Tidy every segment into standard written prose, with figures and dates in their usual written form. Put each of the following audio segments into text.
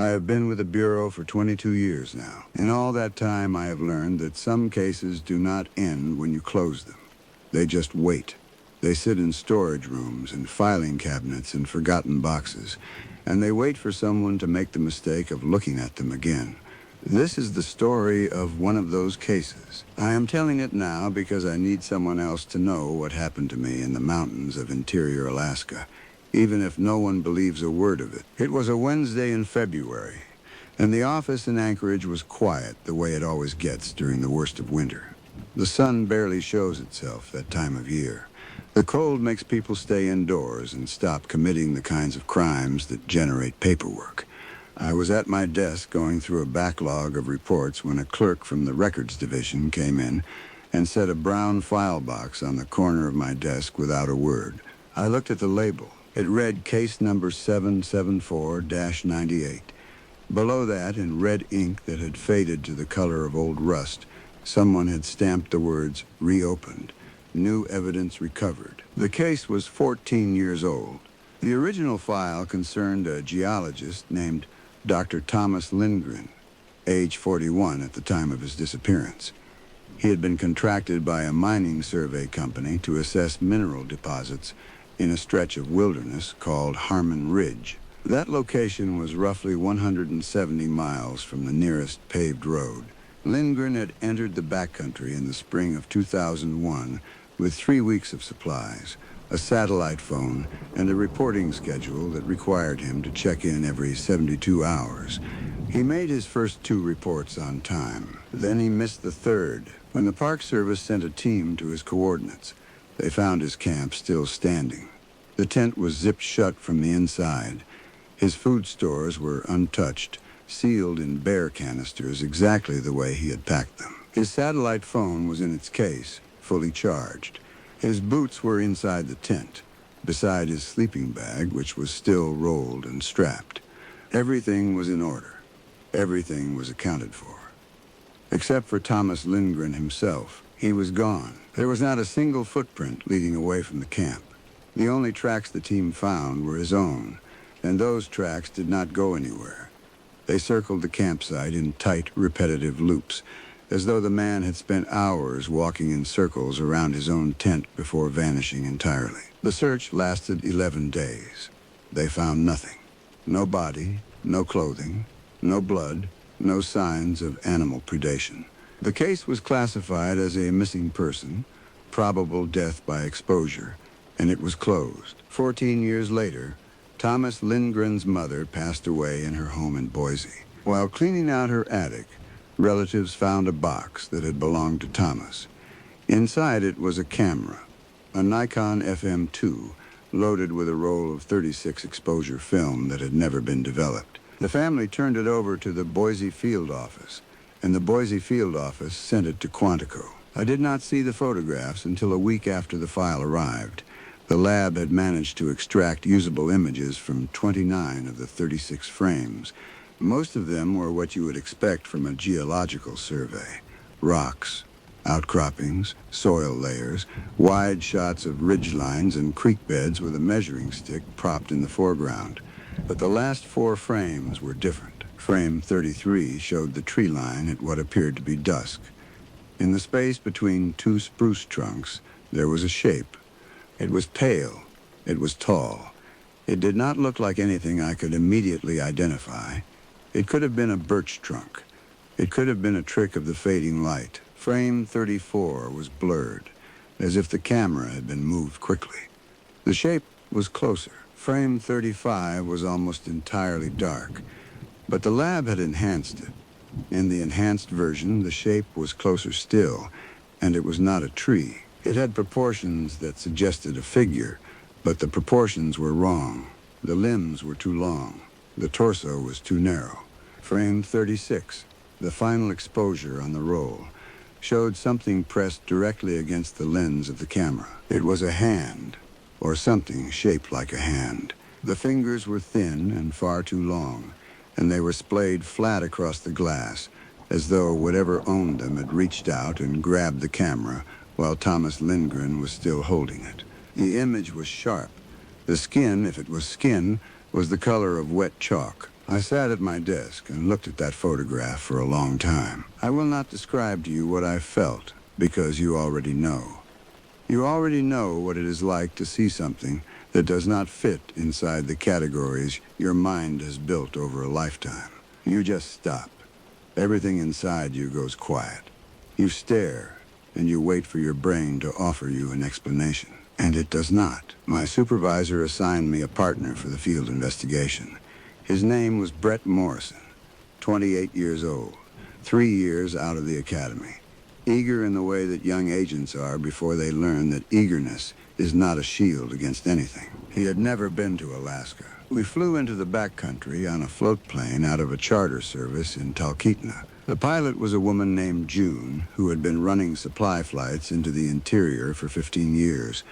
I have been with the Bureau for 22 years now. In all that time, I have learned that some cases do not end when you close them. They just wait. They sit in storage rooms and filing cabinets and forgotten boxes, and they wait for someone to make the mistake of looking at them again. This is the story of one of those cases. I am telling it now because I need someone else to know what happened to me in the mountains of interior Alaska, even if no one believes a word of it. It was a Wednesday in February, and the office in Anchorage was quiet the way it always gets during the worst of winter. The sun barely shows itself that time of year. The cold makes people stay indoors and stop committing the kinds of crimes that generate paperwork. I was at my desk going through a backlog of reports when a clerk from the records division came in and set a brown file box on the corner of my desk without a word. I looked at the label. It read case number 774-98. Below that, in red ink that had faded to the color of old rust, someone had stamped the words reopened. New evidence recovered. The case was 14 years old. The original file concerned a geologist named Dr. Thomas Lindgren, age 41 at the time of his disappearance. He had been contracted by a mining survey company to assess mineral deposits in a stretch of wilderness called Harmon Ridge. That location was roughly 170 miles from the nearest paved road. Lindgren had entered the backcountry in the spring of 2001 with 3 weeks of supplies, a satellite phone, and a reporting schedule that required him to check in every 72 hours. He made his first 2 reports on time. Then he missed the third. When the Park Service sent a team to his coordinates, they found his camp still standing. The tent was zipped shut from the inside. His food stores were untouched, sealed in bear canisters exactly the way he had packed them. His satellite phone was in its case, fully charged. His boots were inside the tent, beside his sleeping bag, which was still rolled and strapped. Everything was in order. Everything was accounted for. Except for Thomas Lindgren himself. He was gone. There was not a single footprint leading away from the camp. The only tracks the team found were his own, and those tracks did not go anywhere. They circled the campsite in tight, repetitive loops, as though the man had spent hours walking in circles around his own tent before vanishing entirely. The search lasted 11 days. They found nothing. No body, no clothing, no blood, no signs of animal predation. The case was classified as a missing person, probable death by exposure, and it was closed. 14 years later, Thomas Lindgren's mother passed away in her home in Boise. While cleaning out her attic, relatives found a box that had belonged to Thomas. Inside it was a camera, a Nikon FM2, loaded with a roll of 36 exposure film that had never been developed. The family turned it over to the Boise field office, and the Boise field office sent it to Quantico. I did not see the photographs until a week after the file arrived. The lab had managed to extract usable images from 29 of the 36 frames. Most of them were what you would expect from a geological survey. Rocks, outcroppings, soil layers, wide shots of ridgelines and creek beds with a measuring stick propped in the foreground. But the last 4 frames were different. Frame 33 showed the tree line at what appeared to be dusk. In the space between 2 spruce trunks, there was a shape. It was pale. It was tall. It did not look like anything I could immediately identify. It could have been a birch trunk. It could have been a trick of the fading light. Frame 34 was blurred, as if the camera had been moved quickly. The shape was closer. Frame 35 was almost entirely dark, but the lab had enhanced it. In the enhanced version, the shape was closer still, and it was not a tree. It had proportions that suggested a figure, but the proportions were wrong. The limbs were too long. The torso was too narrow. Frame 36, the final exposure on the roll, showed something pressed directly against the lens of the camera. It was a hand, or something shaped like a hand. The fingers were thin and far too long, and they were splayed flat across the glass, as though whatever owned them had reached out and grabbed the camera while Thomas Lindgren was still holding it. The image was sharp. The skin, if it was skin, was the color of wet chalk. I sat at my desk and looked at that photograph for a long time. I will not describe to you what I felt, because you already know. You already know what it is like to see something that does not fit inside the categories your mind has built over a lifetime. You just stop. Everything inside you goes quiet. You stare, and you wait for your brain to offer you an explanation. And it does not. My supervisor assigned me a partner for the field investigation. His name was Brett Morrison, 28 years old, 3 years out of the academy. Eager in the way that young agents are before they learn that eagerness is not a shield against anything. He had never been to Alaska. We flew into the backcountry on a float plane out of a charter service in Talkeetna. The pilot was a woman named June, who had been running supply flights into the interior for 15 years.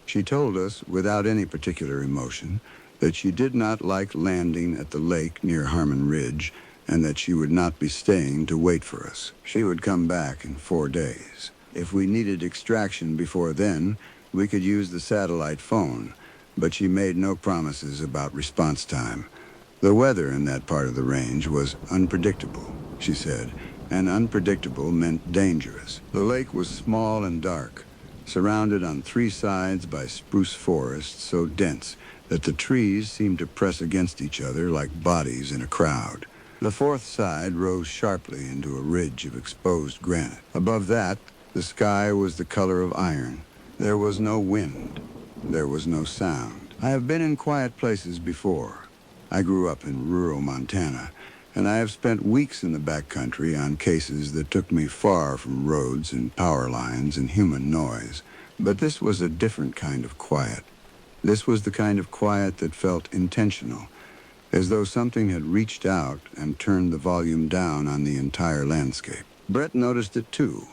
She told us, without any particular emotion, that she did not like landing at the lake near Harmon Ridge, and that she would not be staying to wait for us. She would come back in 4 days. If we needed extraction before then, we could use the satellite phone, but she made no promises about response time. The weather in that part of the range was unpredictable, she said, and unpredictable meant dangerous. The lake was small and dark, surrounded on 3 sides by spruce forests so dense that the trees seemed to press against each other like bodies in a crowd. The 4th side rose sharply into a ridge of exposed granite. Above that, the sky was the color of iron. There was no wind. There was no sound. I have been in quiet places before. I grew up in rural Montana, and I have spent weeks in the backcountry on cases that took me far from roads and power lines and human noise. But this was a different kind of quiet. This was the kind of quiet that felt intentional, as though something had reached out and turned the volume down on the entire landscape. Brett noticed it too.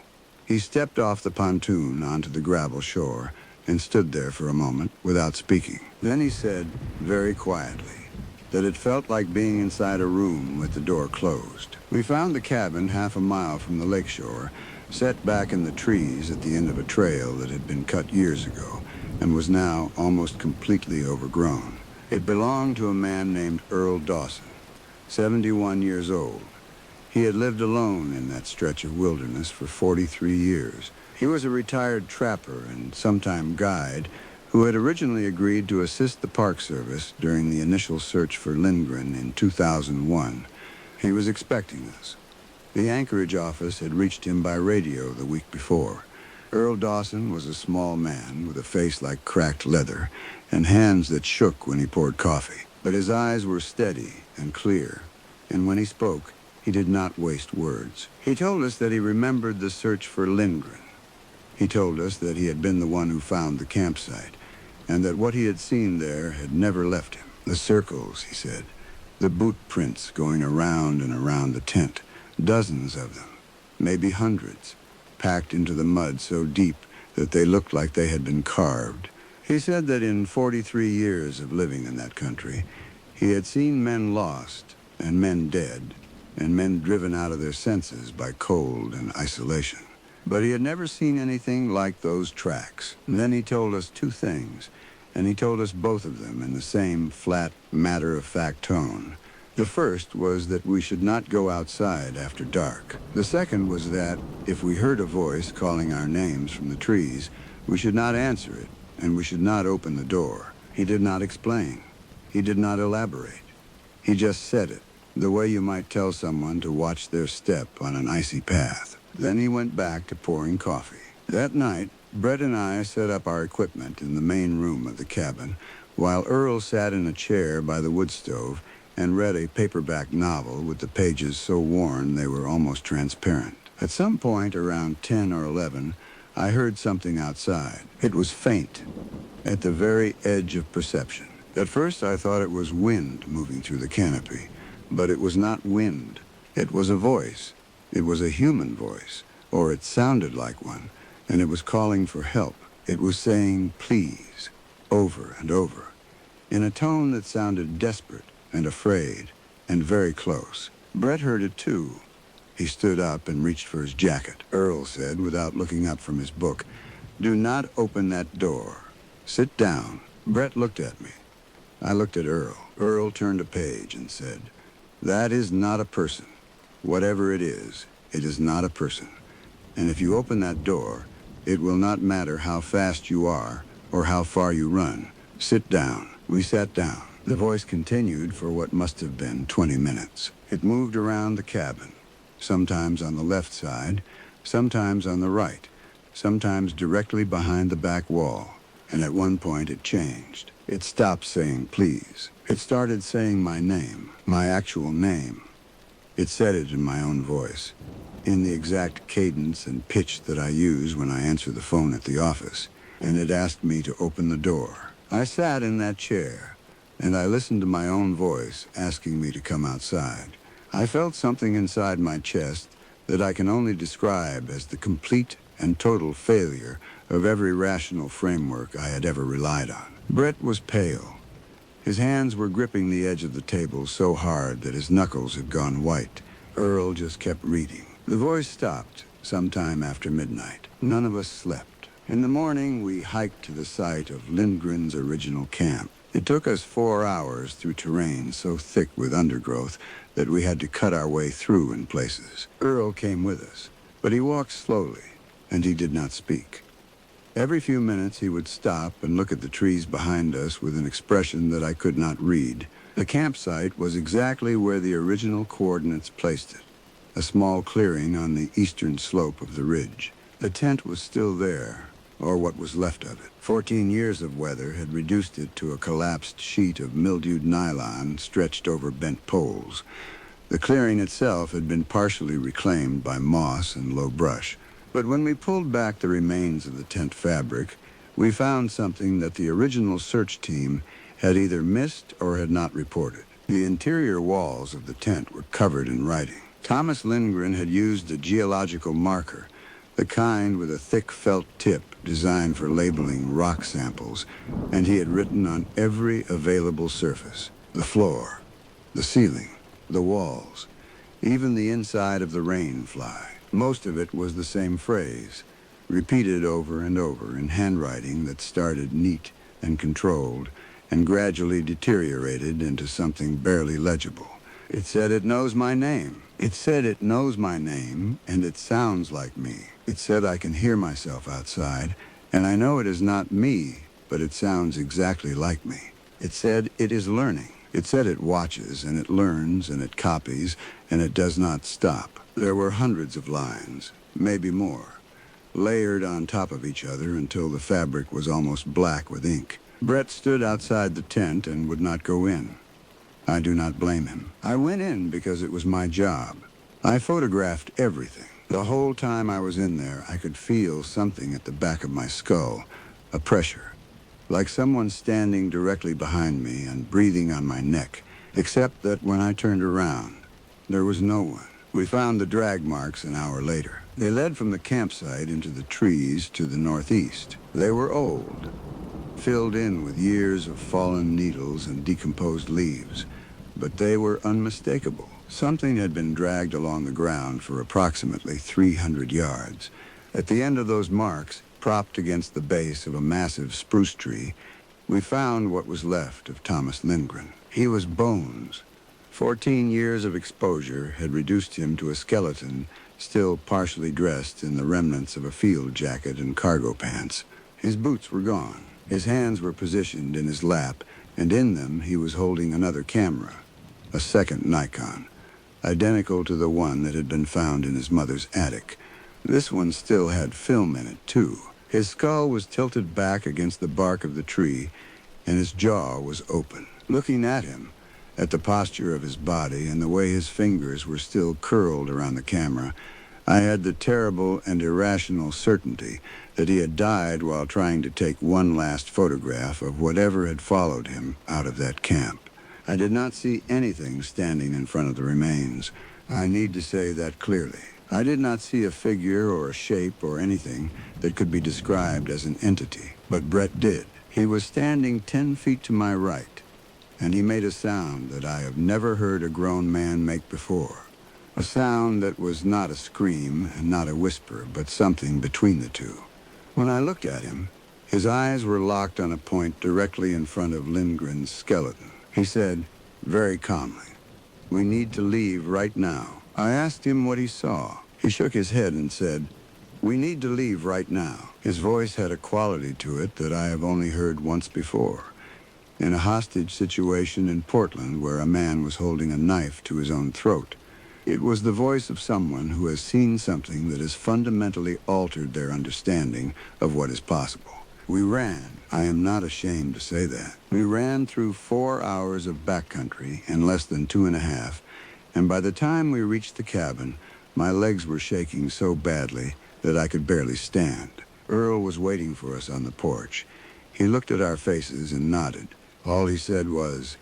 He stepped off the pontoon onto the gravel shore and stood there for a moment without speaking. Then he said, very quietly, that it felt like being inside a room with the door closed. We found the cabin half a mile from the lakeshore, set back in the trees at the end of a trail that had been cut years ago and was now almost completely overgrown. It belonged to a man named Earl Dawson, 71 years old. He had lived alone in that stretch of wilderness for 43 years. He was a retired trapper and sometime guide who had originally agreed to assist the Park Service during the initial search for Lindgren in 2001. He was expecting us. The Anchorage office had reached him by radio the week before. Earl Dawson was a small man with a face like cracked leather and hands that shook when he poured coffee. But his eyes were steady and clear, and when he spoke, he did not waste words. He told us that he remembered the search for Lindgren. He told us that he had been the one who found the campsite, and that what he had seen there had never left him. The circles, he said, the boot prints going around and around the tent, dozens of them, maybe hundreds, packed into the mud so deep that they looked like they had been carved. He said that in 43 years of living in that country, he had seen men lost and men dead, and men driven out of their senses by cold and isolation. But he had never seen anything like those tracks. And then he told us 2 things, and he told us both of them in the same flat, matter-of-fact tone. The first was that we should not go outside after dark. The second was that, if we heard a voice calling our names from the trees, we should not answer it, and we should not open the door. He did not explain. He did not elaborate. He just said it, the way you might tell someone to watch their step on an icy path. Then he went back to pouring coffee. That night, Brett and I set up our equipment in the main room of the cabin, while Earl sat in a chair by the wood stove and read a paperback novel with the pages so worn they were almost transparent. At some point around 10 or 11, I heard something outside. It was faint, at the very edge of perception. At first I thought it was wind moving through the canopy, but it was not wind. It was a voice. It was a human voice, or it sounded like one, and it was calling for help. It was saying please, over and over, in a tone that sounded desperate and afraid, and very close. Brett heard it too. He stood up and reached for his jacket. Earl said, without looking up from his book, "Do not open that door. Sit down." Brett looked at me. I looked at Earl. Earl turned a page and said, That is not a person. Whatever it is not a person. And if you open that door, it will not matter how fast you are or how far you run. Sit down. We sat down. The voice continued for what must have been 20 minutes. It moved around the cabin, sometimes on the left side, sometimes on the right, sometimes directly behind the back wall. And at one point it changed. It stopped saying please. It started saying my name, my actual name. It said it in my own voice, in the exact cadence and pitch that I use when I answer the phone at the office, and it asked me to open the door. I sat in that chair, and I listened to my own voice asking me to come outside. I felt something inside my chest that I can only describe as the complete and total failure of every rational framework I had ever relied on. Brett was pale. His hands were gripping the edge of the table so hard that his knuckles had gone white. Earl just kept reading. The voice stopped sometime after midnight. None of us slept. In the morning, we hiked to the site of Lindgren's original camp. It took us 4 hours through terrain so thick with undergrowth that we had to cut our way through in places. Earl came with us, but he walked slowly, and he did not speak. Every few minutes he would stop and look at the trees behind us with an expression that I could not read. The campsite was exactly where the original coordinates placed it, a small clearing on the eastern slope of the ridge. The tent was still there, or what was left of it. 14 years of weather had reduced it to a collapsed sheet of mildewed nylon stretched over bent poles. The clearing itself had been partially reclaimed by moss and low brush. But when we pulled back the remains of the tent fabric, we found something that the original search team had either missed or had not reported. The interior walls of the tent were covered in writing. Thomas Lindgren had used a geological marker, the kind with a thick felt tip designed for labeling rock samples, and he had written on every available surface: the floor, the ceiling, the walls, even the inside of the rain fly. Most of it was the same phrase, repeated over and over in handwriting that started neat and controlled and gradually deteriorated into something barely legible. It said it knows my name. It said it knows my name, and it sounds like me. It said I can hear myself outside, and I know it is not me, but it sounds exactly like me. It said it is learning. It said it watches, and it learns, and it copies, and it does not stop. There were hundreds of lines, maybe more, layered on top of each other until the fabric was almost black with ink. Brett stood outside the tent and would not go in. I do not blame him. I went in because it was my job. I photographed everything. The whole time I was in there, I could feel something at the back of my skull, a pressure, like someone standing directly behind me and breathing on my neck, except that when I turned around, there was no one. We found the drag marks an hour later. They led from the campsite into the trees to the northeast. They were old, filled in with years of fallen needles and decomposed leaves, but they were unmistakable. Something had been dragged along the ground for approximately 300 yards. At the end of those marks, propped against the base of a massive spruce tree, we found what was left of Thomas Lindgren. He was bones. 14 years of exposure had reduced him to a skeleton, still partially dressed in the remnants of a field jacket and cargo pants. His boots were gone. His hands were positioned in his lap, and in them he was holding another camera, a second Nikon, identical to the one that had been found in his mother's attic. This one still had film in it, too. His skull was tilted back against the bark of the tree, and his jaw was open. Looking at him, at the posture of his body and the way his fingers were still curled around the camera, I had the terrible and irrational certainty that he had died while trying to take one last photograph of whatever had followed him out of that camp. I did not see anything standing in front of the remains. I need to say that clearly. I did not see a figure or a shape or anything that could be described as an entity, but Brett did. He was standing 10 feet to my right, and he made a sound that I have never heard a grown man make before. A sound that was not a scream and not a whisper, but something between the two. When I looked at him, his eyes were locked on a point directly in front of Lindgren's skeleton. He said, very calmly, We need to leave right now. I asked him what he saw. He shook his head and said, "We need to leave right now." His voice had a quality to it that I have only heard once before. In a hostage situation in Portland where a man was holding a knife to his own throat. It was the voice of someone who has seen something that has fundamentally altered their understanding of what is possible. We ran. I am not ashamed to say that. We ran through 4 hours of backcountry in less than 2.5, and by the time we reached the cabin, my legs were shaking so badly that I could barely stand. Earl was waiting for us on the porch. He looked at our faces and nodded. All he said was,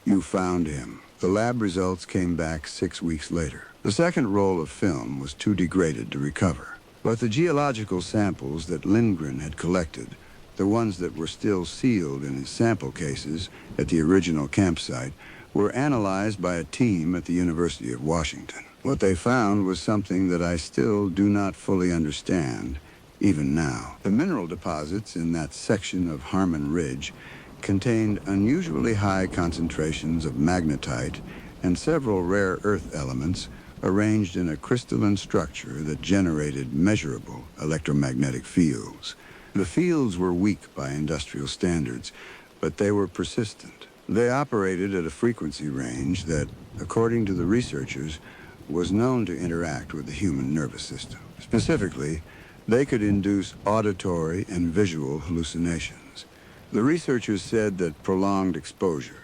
"You found him." The lab results came back 6 weeks later. The second roll of film was too degraded to recover. But the geological samples that Lindgren had collected, the ones that were still sealed in his sample cases at the original campsite, were analyzed by a team at the University of Washington. What they found was something that I still do not fully understand, even now. The mineral deposits in that section of Harmon Ridge contained unusually high concentrations of magnetite and several rare earth elements arranged in a crystalline structure that generated measurable electromagnetic fields. The fields were weak by industrial standards, but they were persistent. They operated at a frequency range that, according to the researchers, was known to interact with the human nervous system. Specifically, they could induce auditory and visual hallucinations. The researchers said that prolonged exposure,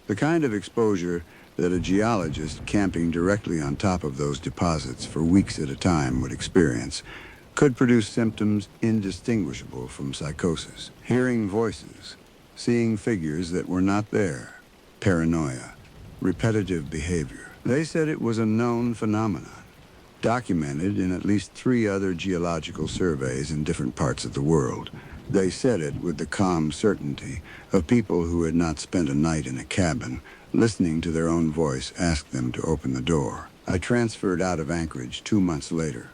the kind of exposure that a geologist camping directly on top of those deposits for weeks at a time would experience, could produce symptoms indistinguishable from psychosis. Hearing voices, seeing figures that were not there, paranoia, repetitive behavior. They said it was a known phenomenon, documented in at least 3 other geological surveys in different parts of the world. They said it with the calm certainty of people who had not spent a night in a cabin, listening to their own voice ask them to open the door. I transferred out of Anchorage 2 months later.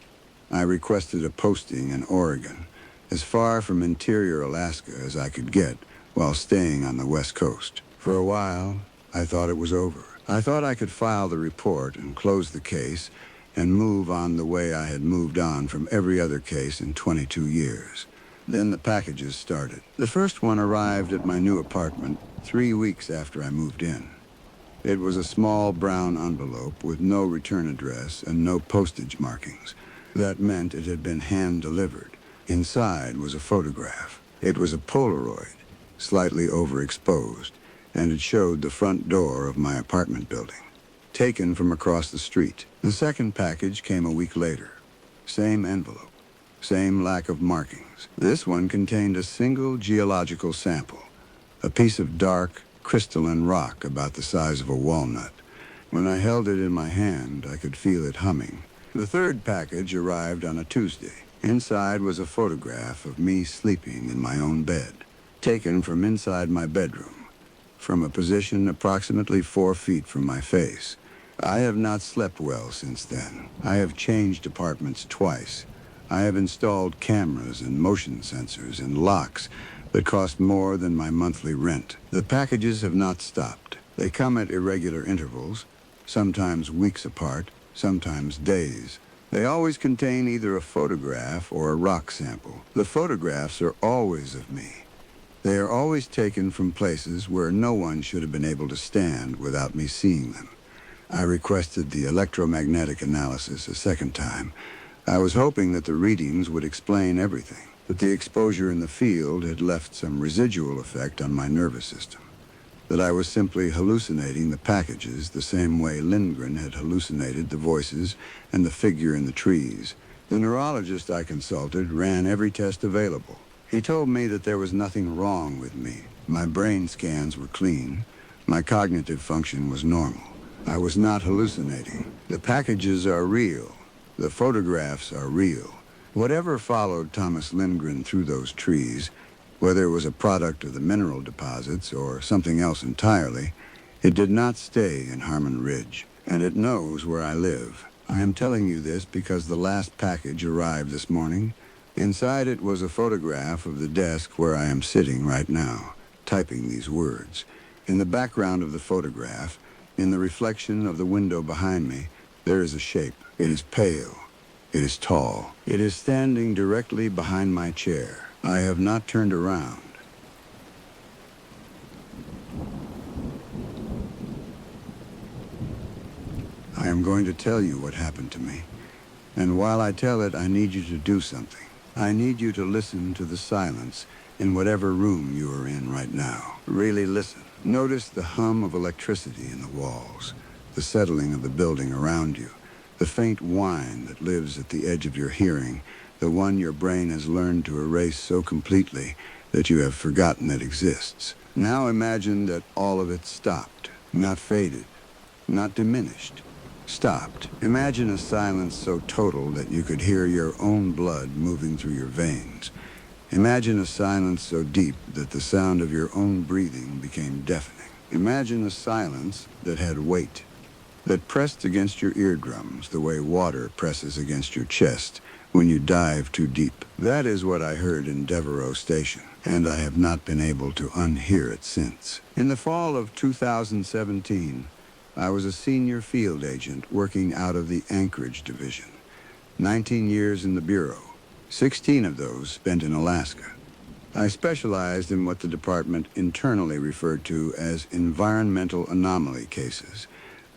I requested a posting in Oregon, as far from interior Alaska as I could get, while staying on the West Coast. For a while, I thought it was over. I thought I could file the report and close the case and move on the way I had moved on from every other case in 22 years. Then the packages started. The first one arrived at my new apartment 3 weeks after I moved in. It was a small brown envelope with no return address and no postage markings. That meant it had been hand-delivered. Inside was a photograph. It was a Polaroid, slightly overexposed, and it showed the front door of my apartment building, taken from across the street. The second package came a week later. Same envelope, same lack of markings. This one contained a single geological sample, a piece of dark, crystalline rock about the size of a walnut. When I held it in my hand, I could feel it humming. The third package arrived on a Tuesday. Inside was a photograph of me sleeping in my own bed, taken from inside my bedroom, from a position approximately 4 feet from my face. I have not slept well since then. I have changed apartments twice. I have installed cameras and motion sensors and locks that cost more than my monthly rent. The packages have not stopped. They come at irregular intervals, sometimes weeks apart, sometimes days. They always contain either a photograph or a rock sample. The photographs are always of me. They are always taken from places where no one should have been able to stand without me seeing them. I requested the electromagnetic analysis a second time. I was hoping that the readings would explain everything, that the exposure in the field had left some residual effect on my nervous system, that I was simply hallucinating the packages the same way Lindgren had hallucinated the voices and the figure in the trees. The neurologist I consulted ran every test available. He told me that there was nothing wrong with me. My brain scans were clean. My cognitive function was normal. I was not hallucinating. The packages are real. The photographs are real. Whatever followed Thomas Lindgren through those trees, whether it was a product of the mineral deposits or something else entirely, it did not stay in Harmon Ridge, and it knows where I live. I am telling you this because the last package arrived this morning. Inside it was a photograph of the desk where I am sitting right now, typing these words. In the background of the photograph, In the reflection of the window behind me, there is a shape. It is pale. It is tall. It is standing directly behind my chair. I have not turned around. I am going to tell you what happened to me. And while I tell it, I need you to do something. I need you to listen to the silence in whatever room you are in right now. Really listen. Notice the hum of electricity in the walls, the settling of the building around you, the faint whine that lives at the edge of your hearing, the one your brain has learned to erase so completely that you have forgotten it exists. Now imagine that all of it stopped, not faded, not diminished. Stopped. Imagine a silence so total that you could hear your own blood moving through your veins. Imagine a silence so deep that the sound of your own breathing became deafening. Imagine a silence that had weight, that pressed against your eardrums the way water presses against your chest when you dive too deep. That is what I heard in Devereaux Station, and I have not been able to unhear it since. In the fall of 2017, I was a senior field agent working out of the Anchorage Division. 19 years in the Bureau, 16 of those spent in Alaska. I specialized in what the department internally referred to as environmental anomaly cases,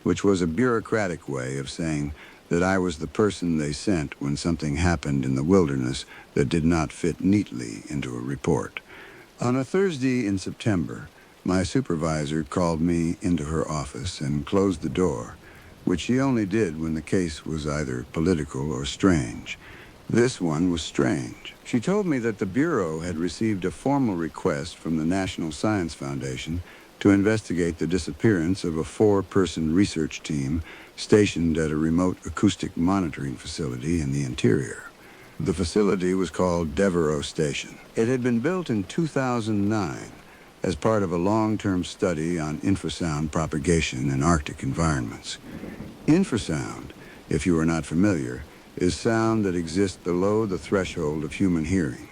which was a bureaucratic way of saying that I was the person they sent when something happened in the wilderness that did not fit neatly into a report. On a Thursday in September, my supervisor called me into her office and closed the door, which she only did when the case was either political or strange. This one was strange. She told me that the Bureau had received a formal request from the National Science Foundation to investigate the disappearance of a 4-person research team stationed at a remote acoustic monitoring facility in the interior. The facility was called Devereaux Station. It had been built in 2009 as part of a long-term study on infrasound propagation in Arctic environments. Infrasound, if you are not familiar, is sound that exists below the threshold of human hearing,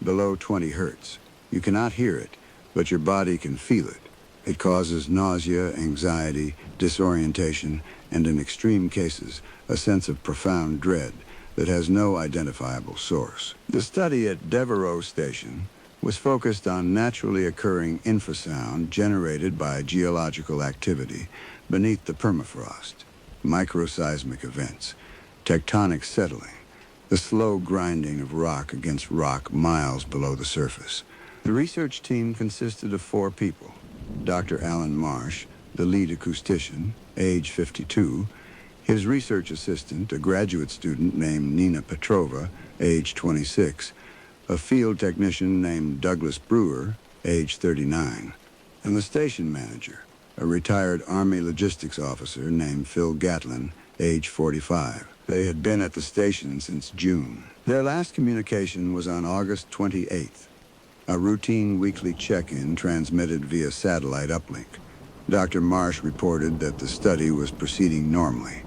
below 20 hertz. You cannot hear it, but your body can feel it. It causes nausea, anxiety, disorientation, and in extreme cases, a sense of profound dread that has no identifiable source. The study at Devereaux Station was focused on naturally occurring infrasound generated by geological activity beneath the permafrost, microseismic events, tectonic settling, the slow grinding of rock against rock miles below the surface. The research team consisted of 4 people: Dr. Alan Marsh, the lead acoustician, age 52, his research assistant, a graduate student named Nina Petrova, age 26, a field technician named Douglas Brewer, age 39, and the station manager, a retired Army logistics officer named Phil Gatlin, age 45. They had been at the station since June. Their last communication was on August 28th, a routine weekly check-in transmitted via satellite uplink. Dr. Marsh reported that the study was proceeding normally.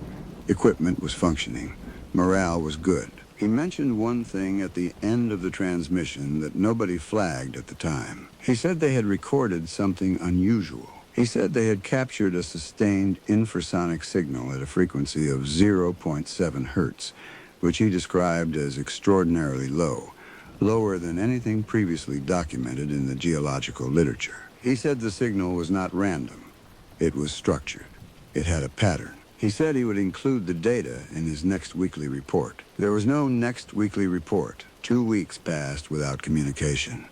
Equipment was functioning. Morale was good. He mentioned one thing at the end of the transmission that nobody flagged at the time. He said they had recorded something unusual. He said they had captured a sustained infrasonic signal at a frequency of 0.7 hertz, which he described as extraordinarily low, lower than anything previously documented in the geological literature. He said the signal was not random. It was structured. It had a pattern. He said he would include the data in his next weekly report. There was no next weekly report. 2 weeks passed without communication.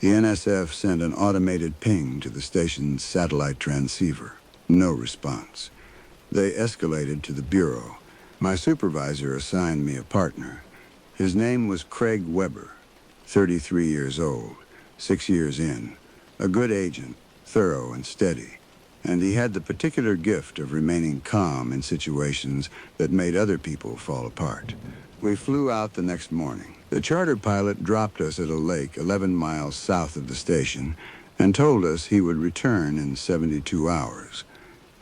The NSF sent an automated ping to the station's satellite transceiver. No response. They escalated to the Bureau. My supervisor assigned me a partner. His name was Craig Weber, 33 years old, 6 years in, a good agent, thorough and steady. And he had the particular gift of remaining calm in situations that made other people fall apart. We flew out the next morning. The charter pilot dropped us at a lake 11 miles south of the station and told us he would return in 72 hours.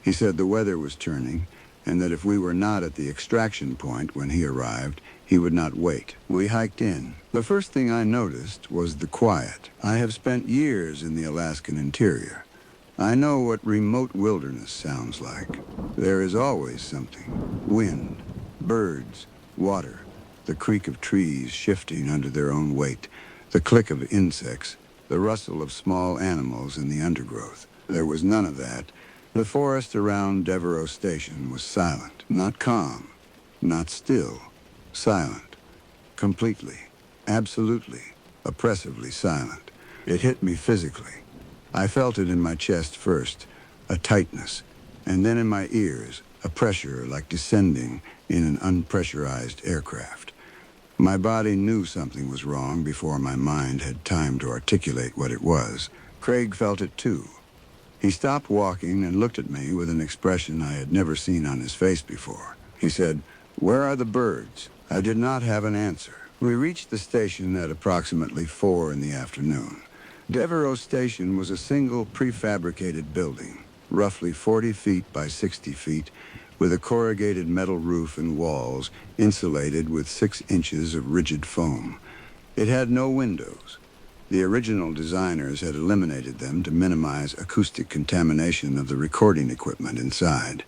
He said the weather was turning and that if we were not at the extraction point when he arrived, he would not wait. We hiked in. The first thing I noticed was the quiet. I have spent years in the Alaskan interior. I know what remote wilderness sounds like. There is always something. Wind, birds, water, the creak of trees shifting under their own weight, the click of insects, the rustle of small animals in the undergrowth. There was none of that. The forest around Devereaux Station was silent, not calm, not still, silent, completely, absolutely, oppressively silent. It hit me physically. I felt it in my chest first, a tightness, and then in my ears, a pressure like descending in an unpressurized aircraft. My body knew something was wrong before my mind had time to articulate what it was. Craig felt it too. He stopped walking and looked at me with an expression I had never seen on his face before. He said, "Where are the birds?" I did not have an answer. We reached the station at approximately 4 in the afternoon. Devereaux Station was a single prefabricated building, roughly 40 feet by 60 feet, with a corrugated metal roof and walls insulated with 6 inches of rigid foam. It had no windows. The original designers had eliminated them to minimize acoustic contamination of the recording equipment inside.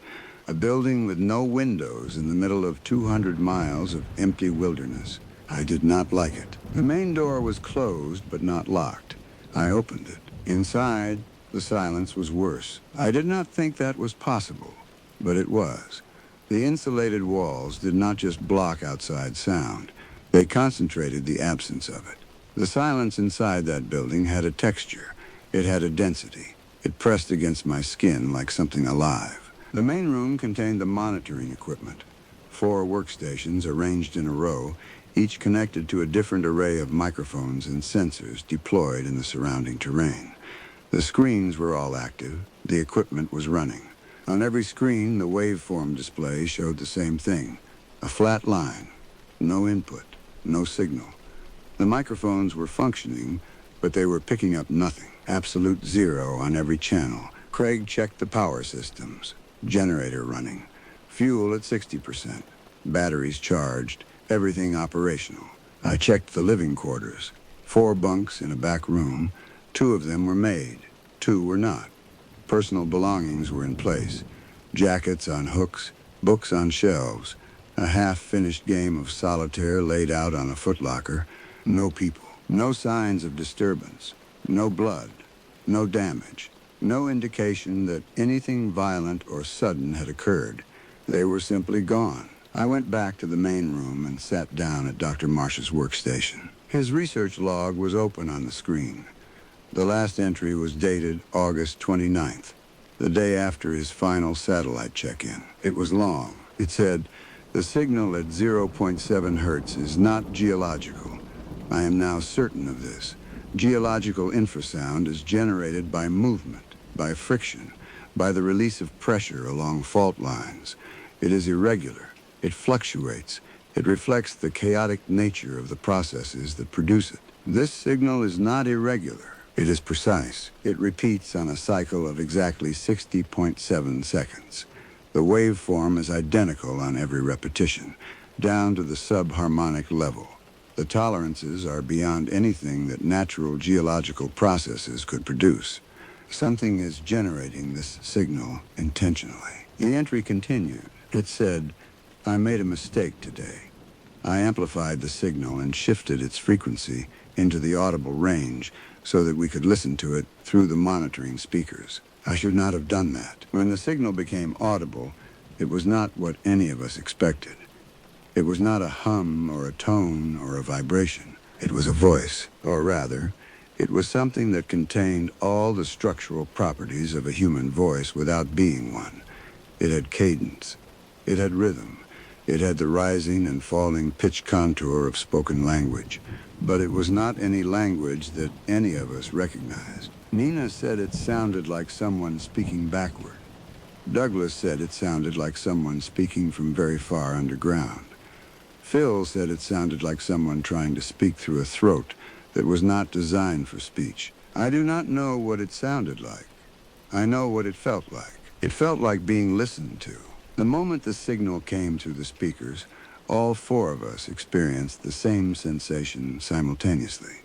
A building with no windows in the middle of 200 miles of empty wilderness. I did not like it. The main door was closed but not locked. I opened it. Inside, the silence was worse. I did not think that was possible, but it was. The insulated walls did not just block outside sound. They concentrated the absence of it. The silence inside that building had a texture. It had a density. It pressed against my skin like something alive. The main room contained the monitoring equipment. 4 workstations arranged in a row, each connected to a different array of microphones and sensors deployed in the surrounding terrain. The screens were all active. The equipment was running. On every screen, the waveform display showed the same thing. A flat line. No input. No signal. The microphones were functioning, but they were picking up nothing. Absolute zero on every channel. Craig checked the power systems. Generator running. Fuel at 60%. Batteries charged. Everything operational. I checked the living quarters. 4 bunks in a back room. 2 of them were made. 2 were not. Personal belongings were in place. Jackets on hooks. Books on shelves. A half-finished game of solitaire laid out on a footlocker. No people. No signs of disturbance. No blood. No damage. No indication that anything violent or sudden had occurred. They were simply gone. I went back to the main room and sat down at Dr. Marsh's workstation. His research log was open on the screen. The last entry was dated August 29th, the day after his final satellite check-in. It was long. It said, "The signal at 0.7 hertz is not geological. I am now certain of this. Geological infrasound is generated by movement, by friction, by the release of pressure along fault lines. It is irregular. It fluctuates. It reflects the chaotic nature of the processes that produce it. This signal is not irregular. It is precise. It repeats on a cycle of exactly 60.7 seconds. The waveform is identical on every repetition, down to the subharmonic level. The tolerances are beyond anything that natural geological processes could produce. Something is generating this signal intentionally." The entry continued. It said, "I made a mistake today. I amplified the signal and shifted its frequency into the audible range so that we could listen to it through the monitoring speakers. I should not have done that. When the signal became audible, it was not what any of us expected. It was not a hum or a tone or a vibration. It was a voice, or rather, it was something that contained all the structural properties of a human voice without being one. It had cadence. It had rhythm. It had the rising and falling pitch contour of spoken language. But it was not any language that any of us recognized. Nina said it sounded like someone speaking backward. Douglas said it sounded like someone speaking from very far underground. Phil said it sounded like someone trying to speak through a throat that was not designed for speech. I do not know what it sounded like. I know what it felt like. It felt like being listened to. The moment the signal came through the speakers, all 4 of us experienced the same sensation simultaneously.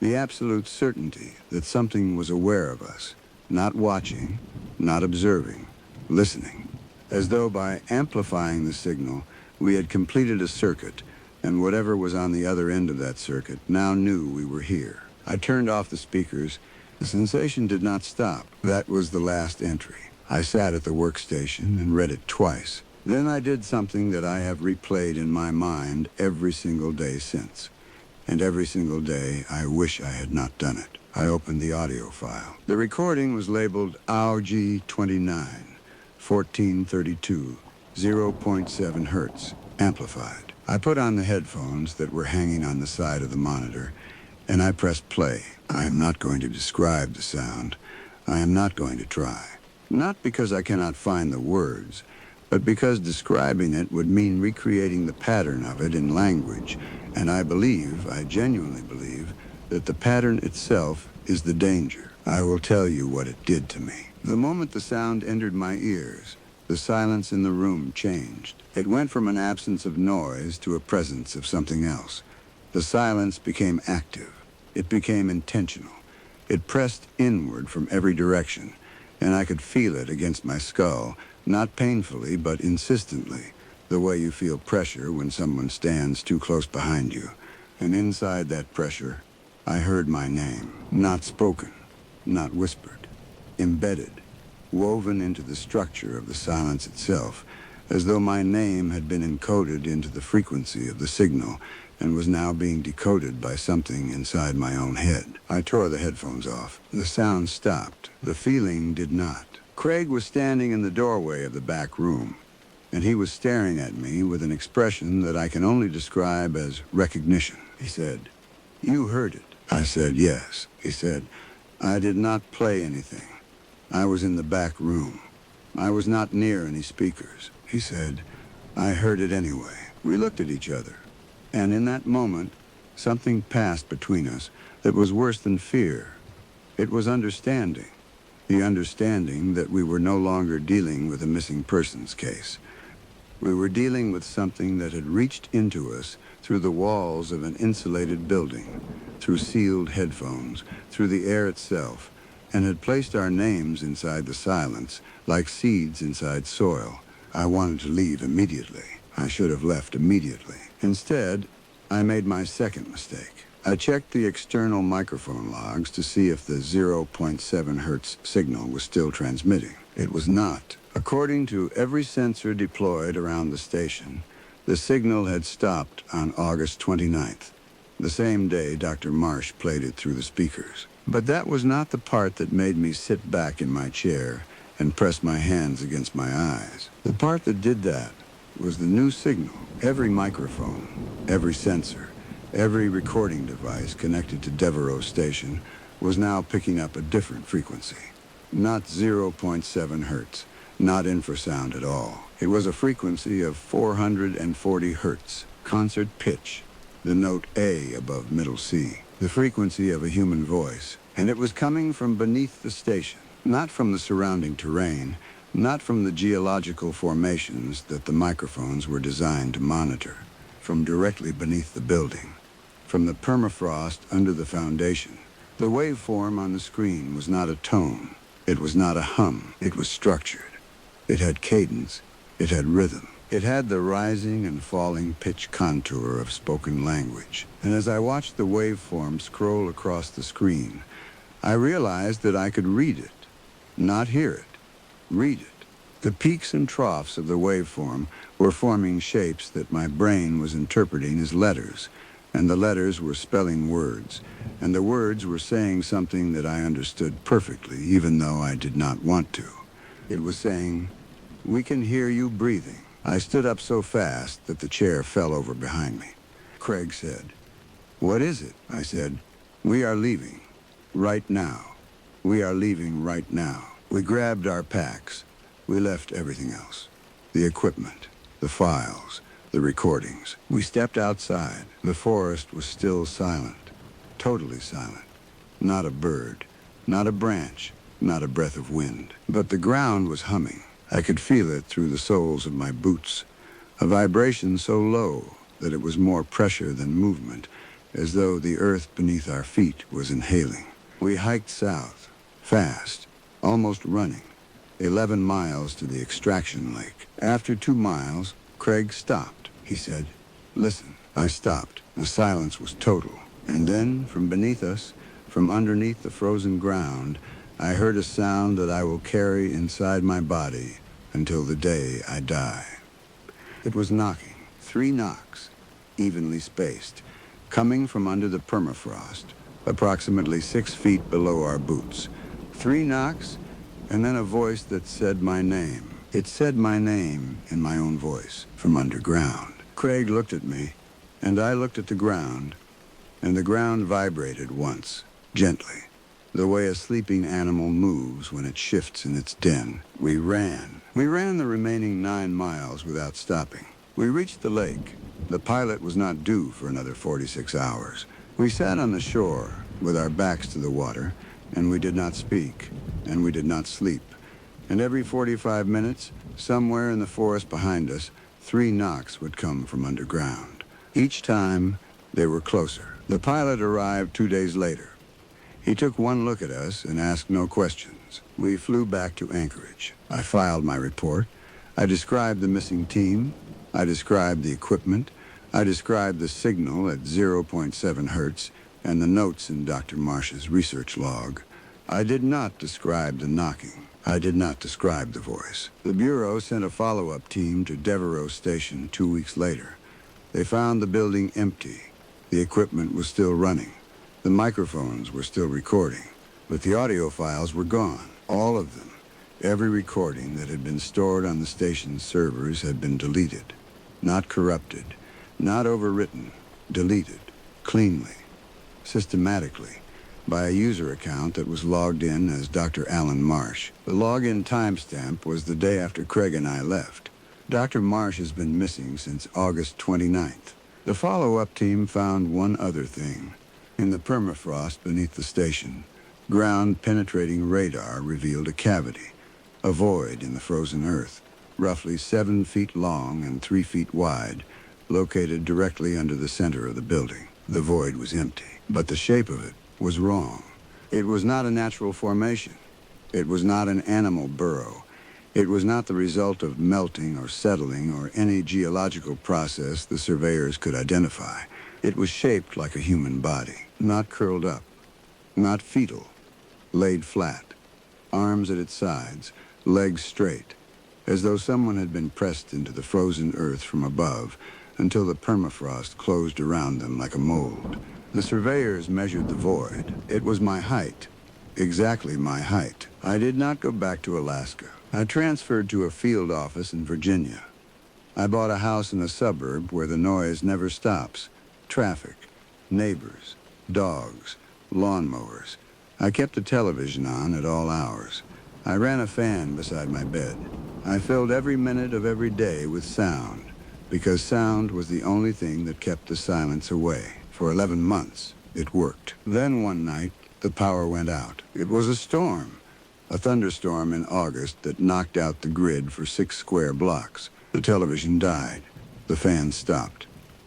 The absolute certainty that something was aware of us, not watching, not observing, listening. As though by amplifying the signal, we had completed a circuit, and whatever was on the other end of that circuit now knew we were here. I turned off the speakers. The sensation did not stop. That was the last entry. I sat at the workstation and read it twice. Then I did something that I have replayed in my mind every single day since. And every single day, I wish I had not done it. I opened the audio file. The recording was labeled AUG 29, 1432, 0.7 hertz, amplified. I put on the headphones that were hanging on the side of the monitor, and I pressed play. I am not going to describe the sound. I am not going to try. Not because I cannot find the words, but because describing it would mean recreating the pattern of it in language, and I genuinely believe, that the pattern itself is the danger. I will tell you what it did to me. The moment the sound entered my ears, the silence in the room changed. It went from an absence of noise to a presence of something else. The silence became active. It became intentional. It pressed inward from every direction, and I could feel it against my skull, not painfully, but insistently, the way you feel pressure when someone stands too close behind you. And inside that pressure, I heard my name, not spoken, not whispered, embedded, woven into the structure of the silence itself, as though my name had been encoded into the frequency of the signal and was now being decoded by something inside my own head. I tore the headphones off. The sound stopped. The feeling did not. Craig was standing in the doorway of the back room, and he was staring at me with an expression that I can only describe as recognition. He said, "You heard it." I said, "Yes." He said, "I did not play anything. I was in the back room. I was not near any speakers." He said, "I heard it anyway." We looked at each other, and in that moment, something passed between us that was worse than fear. It was understanding. The understanding that we were no longer dealing with a missing persons case. We were dealing with something that had reached into us through the walls of an insulated building, through sealed headphones, through the air itself, and had placed our names inside the silence, like seeds inside soil. I wanted to leave immediately. I should have left immediately. Instead, I made my second mistake. I checked the external microphone logs to see if the 0.7 hertz signal was still transmitting. It was not. According to every sensor deployed around the station, the signal had stopped on August 29th, the same day Dr. Marsh played it through the speakers. But that was not the part that made me sit back in my chair and press my hands against my eyes. The part that did that was the new signal. Every microphone, every sensor, every recording device connected to Devereaux's station was now picking up a different frequency. Not 0.7 hertz, not infrasound at all. It was a frequency of 440 hertz, concert pitch, the note A above middle C, the frequency of a human voice. And it was coming from beneath the station, not from the surrounding terrain, not from the geological formations that the microphones were designed to monitor, from directly beneath the building, from the permafrost under the foundation. The waveform on the screen was not a tone. It was not a hum. It was structured. It had cadence. It had rhythm. It had the rising and falling pitch contour of spoken language. And as I watched the waveform scroll across the screen, I realized that I could read it, not hear it. Read it. The peaks and troughs of the waveform were forming shapes that my brain was interpreting as letters, and the letters were spelling words, and the words were saying something that I understood perfectly, even though I did not want to. It was saying, "We can hear you breathing." I stood up so fast that the chair fell over behind me. Craig said, "What is it?" I said, "We are leaving. Right now. We are leaving right now." We grabbed our packs. We left everything else. The equipment, the files, the recordings. We stepped outside. The forest was still silent. Totally silent. Not a bird, not a branch, not a breath of wind. But the ground was humming. I could feel it through the soles of my boots. A vibration so low that it was more pressure than movement, as though the earth beneath our feet was inhaling. We hiked south, fast, almost running. 11 miles to the extraction lake. After 2 miles, Craig stopped. He said, "Listen." I stopped. The silence was total. And then, from beneath us, from underneath the frozen ground, I heard a sound that I will carry inside my body until the day I die. It was knocking. 3 knocks, evenly spaced, coming from under the permafrost, approximately 6 feet below our boots. 3 knocks, and then a voice that said my name. It said my name in my own voice, from underground. Craig looked at me, and I looked at the ground, and the ground vibrated once, gently, the way a sleeping animal moves when it shifts in its den. We ran. We ran the remaining 9 miles without stopping. We reached the lake. The pilot was not due for another 46 hours. We sat on the shore, with our backs to the water, and we did not speak, and we did not sleep. And every 45 minutes, somewhere in the forest behind us, 3 knocks would come from underground. Each time, they were closer. The pilot arrived 2 days later. He took one look at us and asked no questions. We flew back to Anchorage. I filed my report. I described the missing team. I described the equipment. I described the signal at 0.7 hertz and the notes in Dr. Marsh's research log. I did not describe the knocking. I did not describe the voice. The Bureau sent a follow-up team to Devereaux Station 2 weeks later. They found the building empty. The equipment was still running. The microphones were still recording, but the audio files were gone. All of them. Every recording that had been stored on the station's servers had been deleted. Not corrupted, not overwritten, deleted, cleanly, systematically, by a user account that was logged in as Dr. Alan Marsh. The login timestamp was the day after Craig and I left. Dr. Marsh has been missing since August 29th. The follow-up team found one other thing. In the permafrost beneath the station, ground-penetrating radar revealed a cavity, a void in the frozen earth, roughly 7 feet long and 3 feet wide, located directly under the center of the building. The void was empty, but the shape of it was wrong. It was not a natural formation. It was not an animal burrow. It was not the result of melting or settling or any geological process the surveyors could identify. It was shaped like a human body, not curled up, not fetal, laid flat, arms at its sides, legs straight, as though someone had been pressed into the frozen earth from above until the permafrost closed around them like a mold. The surveyors measured the void. It was my height, exactly my height. I did not go back to Alaska. I transferred to a field office in Virginia. I bought a house in a suburb where the noise never stops. Traffic, neighbors, dogs, lawnmowers. I kept the television on at all hours. I ran a fan beside my bed. I filled every minute of every day with sound, because sound was the only thing that kept the silence away. For 11 months, it worked. Then one night, the power went out. It was a storm, a thunderstorm in August that knocked out the grid for 6 square blocks. The television died. The fan stopped.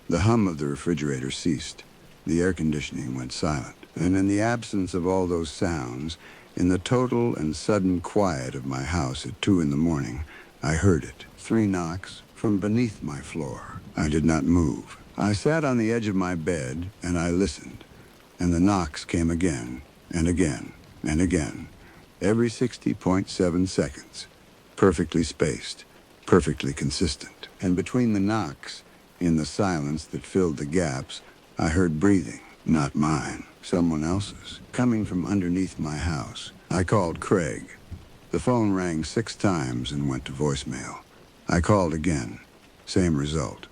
The hum of the refrigerator ceased. The air conditioning went silent. And in the absence of all those sounds, in the total and sudden quiet of my house at 2 in the morning, I heard it. 3 knocks from beneath my floor. I did not move. I sat on the edge of my bed, and I listened. And the knocks came again, and again, and again, every 60.7 seconds, perfectly spaced, perfectly consistent. And between the knocks, in the silence that filled the gaps, I heard breathing, not mine, someone else's, coming from underneath my house. I called Craig. The phone rang 6 times and went to voicemail. I called again. Same result.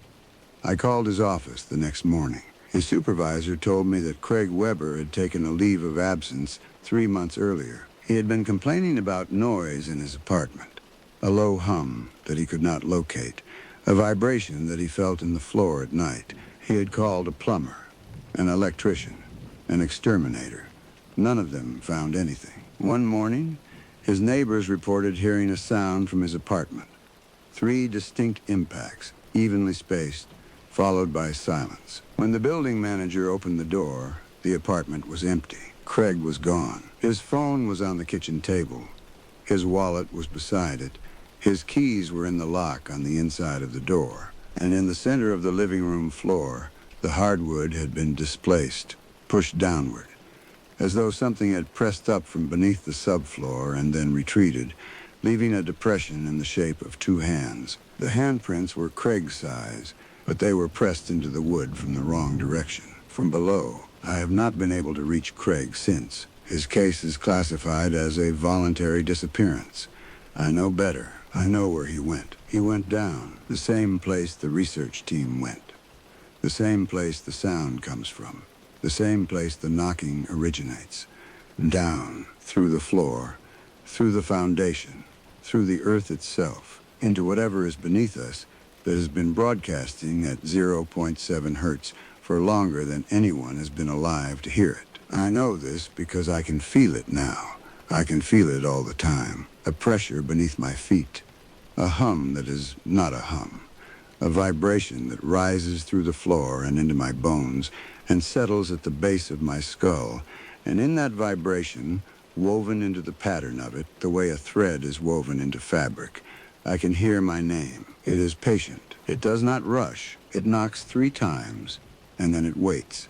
I called his office the next morning. His supervisor told me that Craig Weber had taken a leave of absence 3 months earlier. He had been complaining about noise in his apartment, a low hum that he could not locate, a vibration that he felt in the floor at night. He had called a plumber, an electrician, an exterminator. None of them found anything. One morning, his neighbors reported hearing a sound from his apartment. 3 distinct impacts, evenly spaced, followed by silence. When the building manager opened the door, the apartment was empty. Craig was gone. His phone was on the kitchen table. His wallet was beside it. His keys were in the lock on the inside of the door. And in the center of the living room floor, the hardwood had been displaced, pushed downward, as though something had pressed up from beneath the subfloor and then retreated, leaving a depression in the shape of two hands. The handprints were Craig's size, but they were pressed into the wood from the wrong direction. From below, I have not been able to reach Craig since. His case is classified as a voluntary disappearance. I know better. I know where he went. He went down, the same place the research team went. The same place the sound comes from. The same place the knocking originates. Down, through the floor, through the foundation, through the earth itself, into whatever is beneath us that has been broadcasting at 0.7 hertz for longer than anyone has been alive to hear it. I know this because I can feel it now. I can feel it all the time. A pressure beneath my feet. A hum that is not a hum. A vibration that rises through the floor and into my bones and settles at the base of my skull. And in that vibration, woven into the pattern of it, the way a thread is woven into fabric, I can hear my name. It is patient. It does not rush. It knocks 3 times, and then it waits.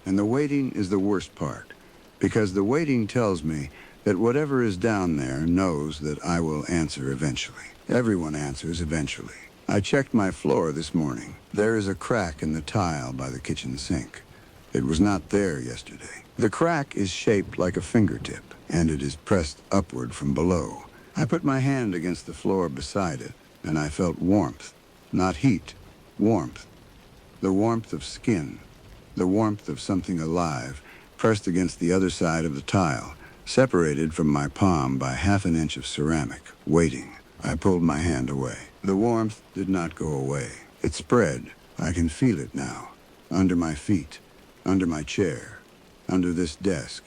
And the waiting is the worst part, because the waiting tells me that whatever is down there knows that I will answer eventually. Everyone answers eventually. I checked my floor this morning. There is a crack in the tile by the kitchen sink. It was not there yesterday. The crack is shaped like a fingertip, and it is pressed upward from below. I put my hand against the floor beside it, and I felt warmth. Not heat, warmth. The warmth of skin. The warmth of something alive, pressed against the other side of the tile, separated from my palm by ½ inch of ceramic, waiting. I pulled my hand away. The warmth did not go away. It spread. I can feel it now. Under my feet, under my chair, under this desk.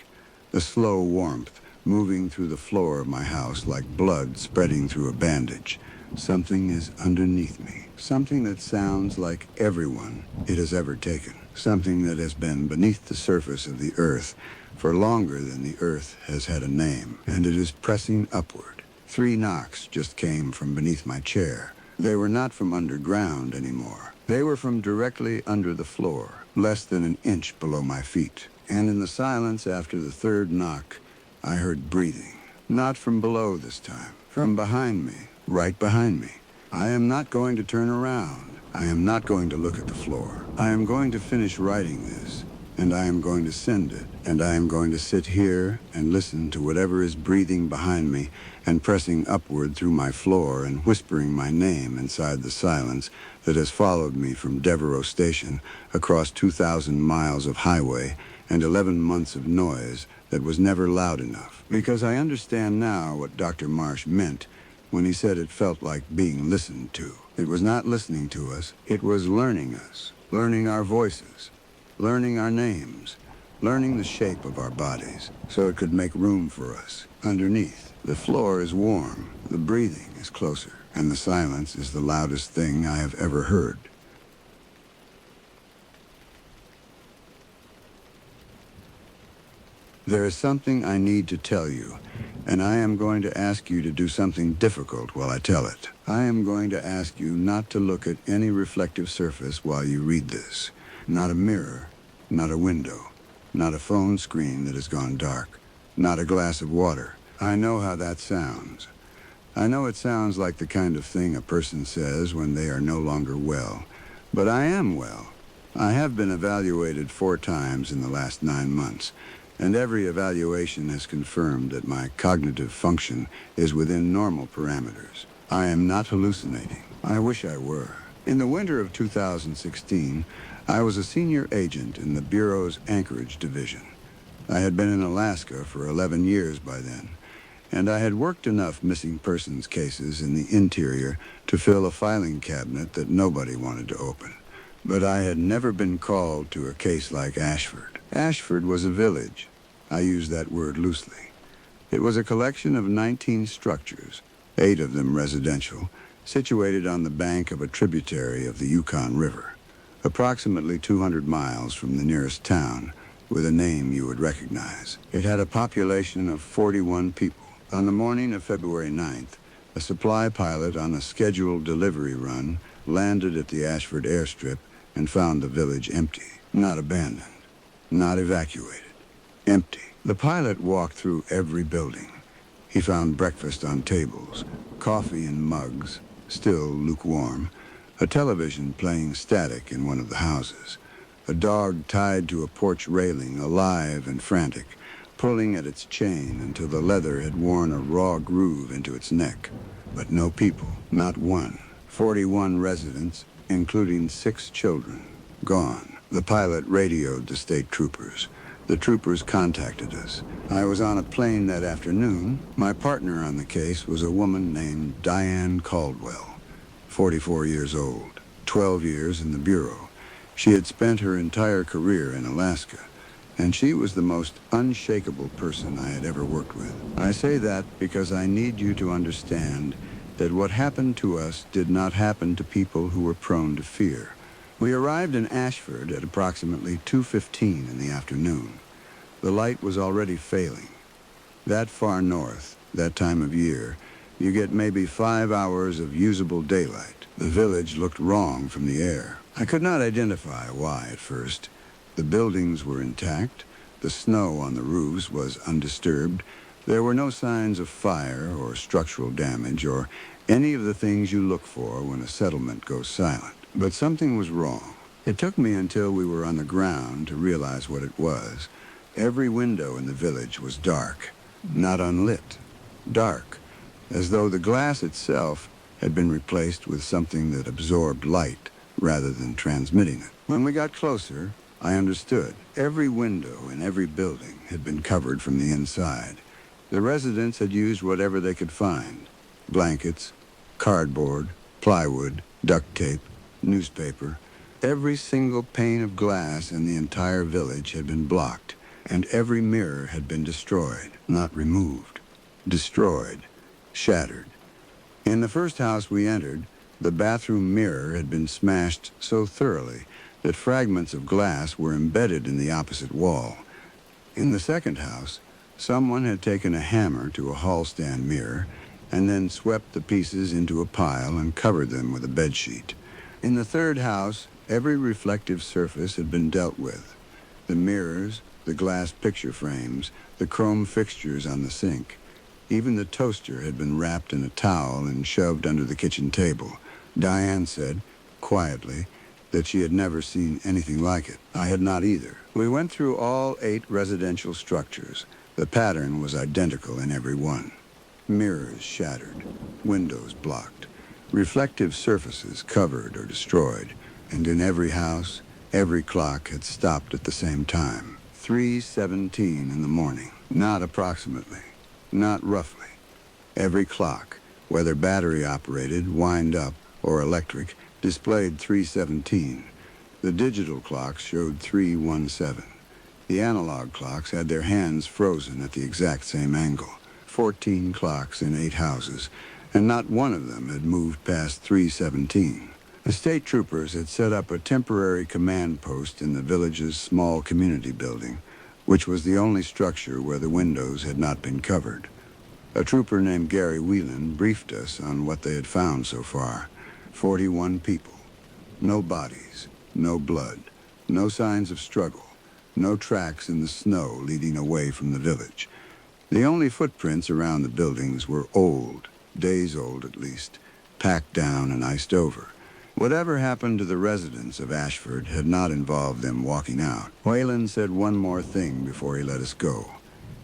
The slow warmth moving through the floor of my house like blood spreading through a bandage. Something is underneath me. Something that sounds like everyone it has ever taken. Something that has been beneath the surface of the earth for longer than the earth has had a name. And it is pressing upward. 3 knocks just came from beneath my chair. They were not from underground anymore. They were from directly under the floor, less than an inch below my feet. And in the silence after the 3rd knock, I heard breathing. Not from below this time. From behind me. Right behind me. I am not going to turn around. I am not going to look at the floor. I am going to finish writing this, and I am going to send it, and I am going to sit here and listen to whatever is breathing behind me and pressing upward through my floor and whispering my name inside the silence that has followed me from Devereaux Station across 2,000 miles of highway and 11 months of noise that was never loud enough. Because I understand now what Dr. Marsh meant when he said it felt like being listened to. It was not listening to us. It was learning us, learning our voices, learning our names, learning the shape of our bodies so it could make room for us. Underneath, the floor is warm, the breathing is closer, and the silence is the loudest thing I have ever heard. There is something I need to tell you, and I am going to ask you to do something difficult while I tell it. I am going to ask you not to look at any reflective surface while you read this. Not a mirror, not a window, not a phone screen that has gone dark, not a glass of water. I know how that sounds. I know it sounds like the kind of thing a person says when they are no longer well. But I am well. I have been evaluated 4 times in the last 9 months. And every evaluation has confirmed that my cognitive function is within normal parameters. I am not hallucinating. I wish I were. In the winter of 2016, I was a senior agent in the Bureau's Anchorage division. I had been in Alaska for 11 years by then, and I had worked enough missing persons cases in the interior to fill a filing cabinet that nobody wanted to open. But I had never been called to a case like Ashford. Ashford was a village. I use that word loosely. It was a collection of 19 structures, 8 of them residential, situated on the bank of a tributary of the Yukon River, approximately 200 miles from the nearest town, with a name you would recognize. It had a population of 41 people. On the morning of February 9th, a supply pilot on a scheduled delivery run landed at the Ashford airstrip and found the village empty. Not abandoned, not evacuated. Empty. The pilot walked through every building. He found breakfast on tables, coffee in mugs, still lukewarm, a television playing static in one of the houses, a dog tied to a porch railing, alive and frantic, pulling at its chain until the leather had worn a raw groove into its neck. But no people, not one. 41 residents, including 6 children, gone. The pilot radioed the state troopers. The troopers contacted us. I was on a plane that afternoon. My partner on the case was a woman named Diane Caldwell, 44 years old, 12 years in the Bureau. She had spent her entire career in Alaska, and she was the most unshakable person I had ever worked with. I say that because I need you to understand that what happened to us did not happen to people who were prone to fear. We arrived in Ashford at approximately 2:15 in the afternoon. The light was already failing. That far north, that time of year, you get maybe 5 hours of usable daylight. The village looked wrong from the air. I could not identify why at first. The buildings were intact. The snow on the roofs was undisturbed. There were no signs of fire or structural damage or any of the things you look for when a settlement goes silent. But something was wrong. It took me until we were on the ground to realize what it was. Every window in the village was dark, not unlit, dark, as though the glass itself had been replaced with something that absorbed light rather than transmitting it. When we got closer, I understood. Every window in every building had been covered from the inside. The residents had used whatever they could find: blankets, cardboard, plywood, duct tape, newspaper. Every single pane of glass in the entire village had been blocked, and every mirror had been destroyed, not removed. Destroyed, shattered. In the first house we entered, the bathroom mirror had been smashed so thoroughly that fragments of glass were embedded in the opposite wall. In the second house, someone had taken a hammer to a hall stand mirror and then swept the pieces into a pile and covered them with a bedsheet. In the third house, every reflective surface had been dealt with. The mirrors, the glass picture frames, the chrome fixtures on the sink. Even the toaster had been wrapped in a towel and shoved under the kitchen table. Diane said, quietly, that she had never seen anything like it. I had not either. We went through all 8 residential structures. The pattern was identical in every one. Mirrors shattered, windows blocked, reflective surfaces covered or destroyed, and in every house, every clock had stopped at the same time. 3:17 in the morning. Not approximately, not roughly. Every clock, whether battery operated, wind up, or electric, displayed 3:17. The digital clocks showed 3:17. The analog clocks had their hands frozen at the exact same angle. 14 clocks in 8 houses, and not one of them had moved past 3:17. The state troopers had set up a temporary command post in the village's small community building, which was the only structure where the windows had not been covered. A trooper named Gary Whelan briefed us on what they had found so far. 41 people. No bodies, no blood, no signs of struggle, no tracks in the snow leading away from the village. The only footprints around the buildings were old, days old at least, packed down and iced over. Whatever happened to the residents of Ashford had not involved them walking out. Whalen said one more thing before he let us go.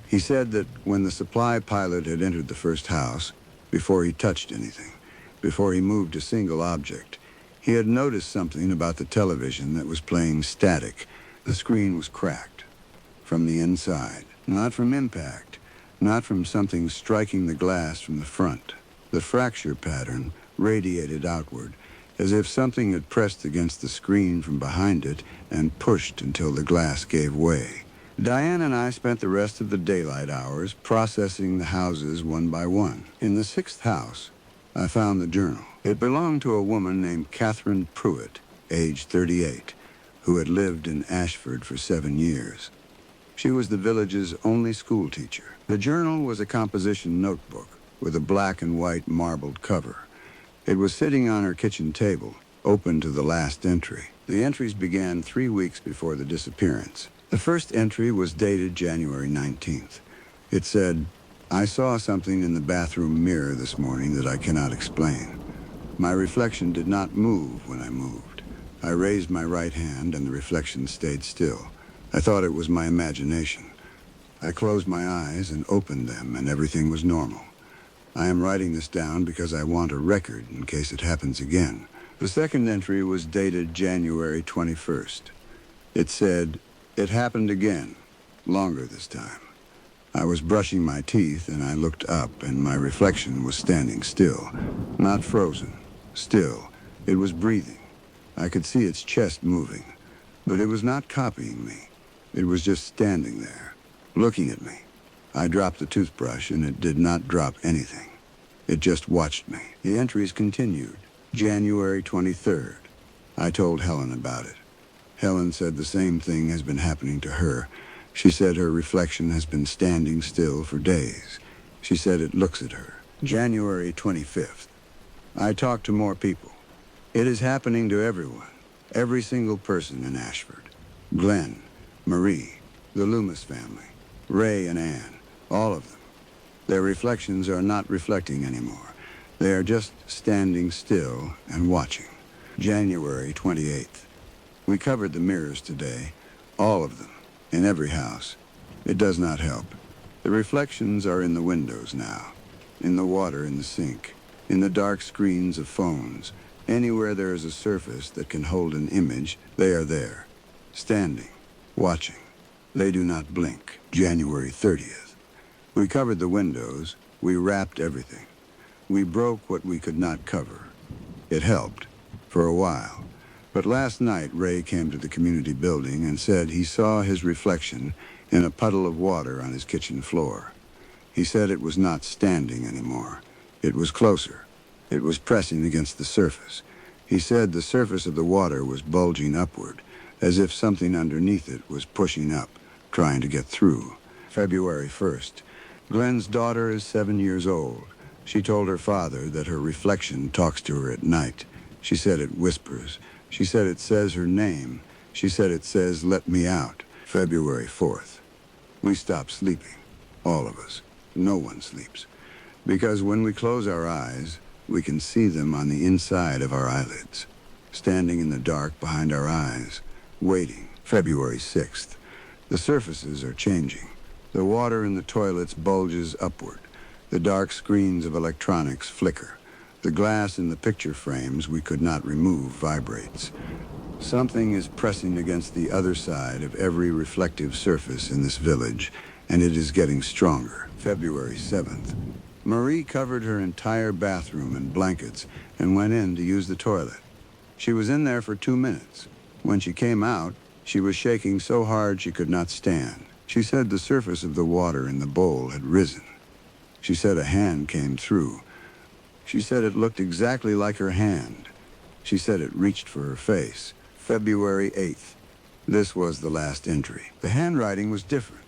He said that when the supply pilot had entered the first house, before he touched anything, before he moved a single object, he had noticed something about the television that was playing static. The screen was cracked. From the inside. Not from impact. Not from something striking the glass from the front. The fracture pattern radiated outward, as if something had pressed against the screen from behind it and pushed until the glass gave way. Diane and I spent the rest of the daylight hours processing the houses one by one. In the 6th house, I found the journal. It belonged to a woman named Catherine Pruitt, age 38, who had lived in Ashford for 7 years. She was the village's only school teacher. The journal was a composition notebook with a black and white marbled cover. It was sitting on her kitchen table, open to the last entry. The entries began 3 weeks before the disappearance. The first entry was dated January 19th. It said, "I saw something in the bathroom mirror this morning that I cannot explain. My reflection did not move when I moved. I raised my right hand and the reflection stayed still. I thought it was my imagination. I closed my eyes and opened them and everything was normal. I am writing this down because I want a record in case it happens again." The second entry was dated January 21st. It said, "It happened again, longer this time. I was brushing my teeth and I looked up and my reflection was standing still, not frozen, still. It was breathing. I could see its chest moving, but it was not copying me. It was just standing there, looking at me. I dropped the toothbrush and it did not drop anything. It just watched me." The entries continued. January 23rd. I told Helen about it. Helen said the same thing has been happening to her. She said her reflection has been standing still for days. She said it looks at her. January 25th. I talked to more people. It is happening to everyone. Every single person in Ashford. Glenn, Marie, the Loomis family, Ray and Ann, all of them. Their reflections are not reflecting anymore. They are just standing still and watching. January 28th. We covered the mirrors today, all of them, in every house. It does not help. The reflections are in the windows now, in the water in the sink, in the dark screens of phones. Anywhere there is a surface that can hold an image, they are there, standing, watching. They do not blink. January 30th. We covered the windows. We wrapped everything. We broke what we could not cover. It helped, for a while. But last night, Ray came to the community building and said he saw his reflection in a puddle of water on his kitchen floor. He said it was not standing anymore. It was closer. It was pressing against the surface. He said the surface of the water was bulging upward, as if something underneath it was pushing up, trying to get through. February 1st. Glenn's daughter is 7 years old. She told her father that her reflection talks to her at night. She said it whispers. She said it says her name. She said it says, "Let me out." February 4th. We stop sleeping. All of us. No one sleeps. Because when we close our eyes, we can see them on the inside of our eyelids, standing in the dark behind our eyes, waiting. February 6th. The surfaces are changing. The water in the toilets bulges upward. The dark screens of electronics flicker. The glass in the picture frames we could not remove vibrates. Something is pressing against the other side of every reflective surface in this village, and it is getting stronger. February 7th. Marie covered her entire bathroom in blankets and went in to use the toilet. She was in there for 2 minutes. When she came out, she was shaking so hard she could not stand. She said the surface of the water in the bowl had risen. She said a hand came through. She said it looked exactly like her hand. She said it reached for her face. February 8th. This was the last entry. The handwriting was different.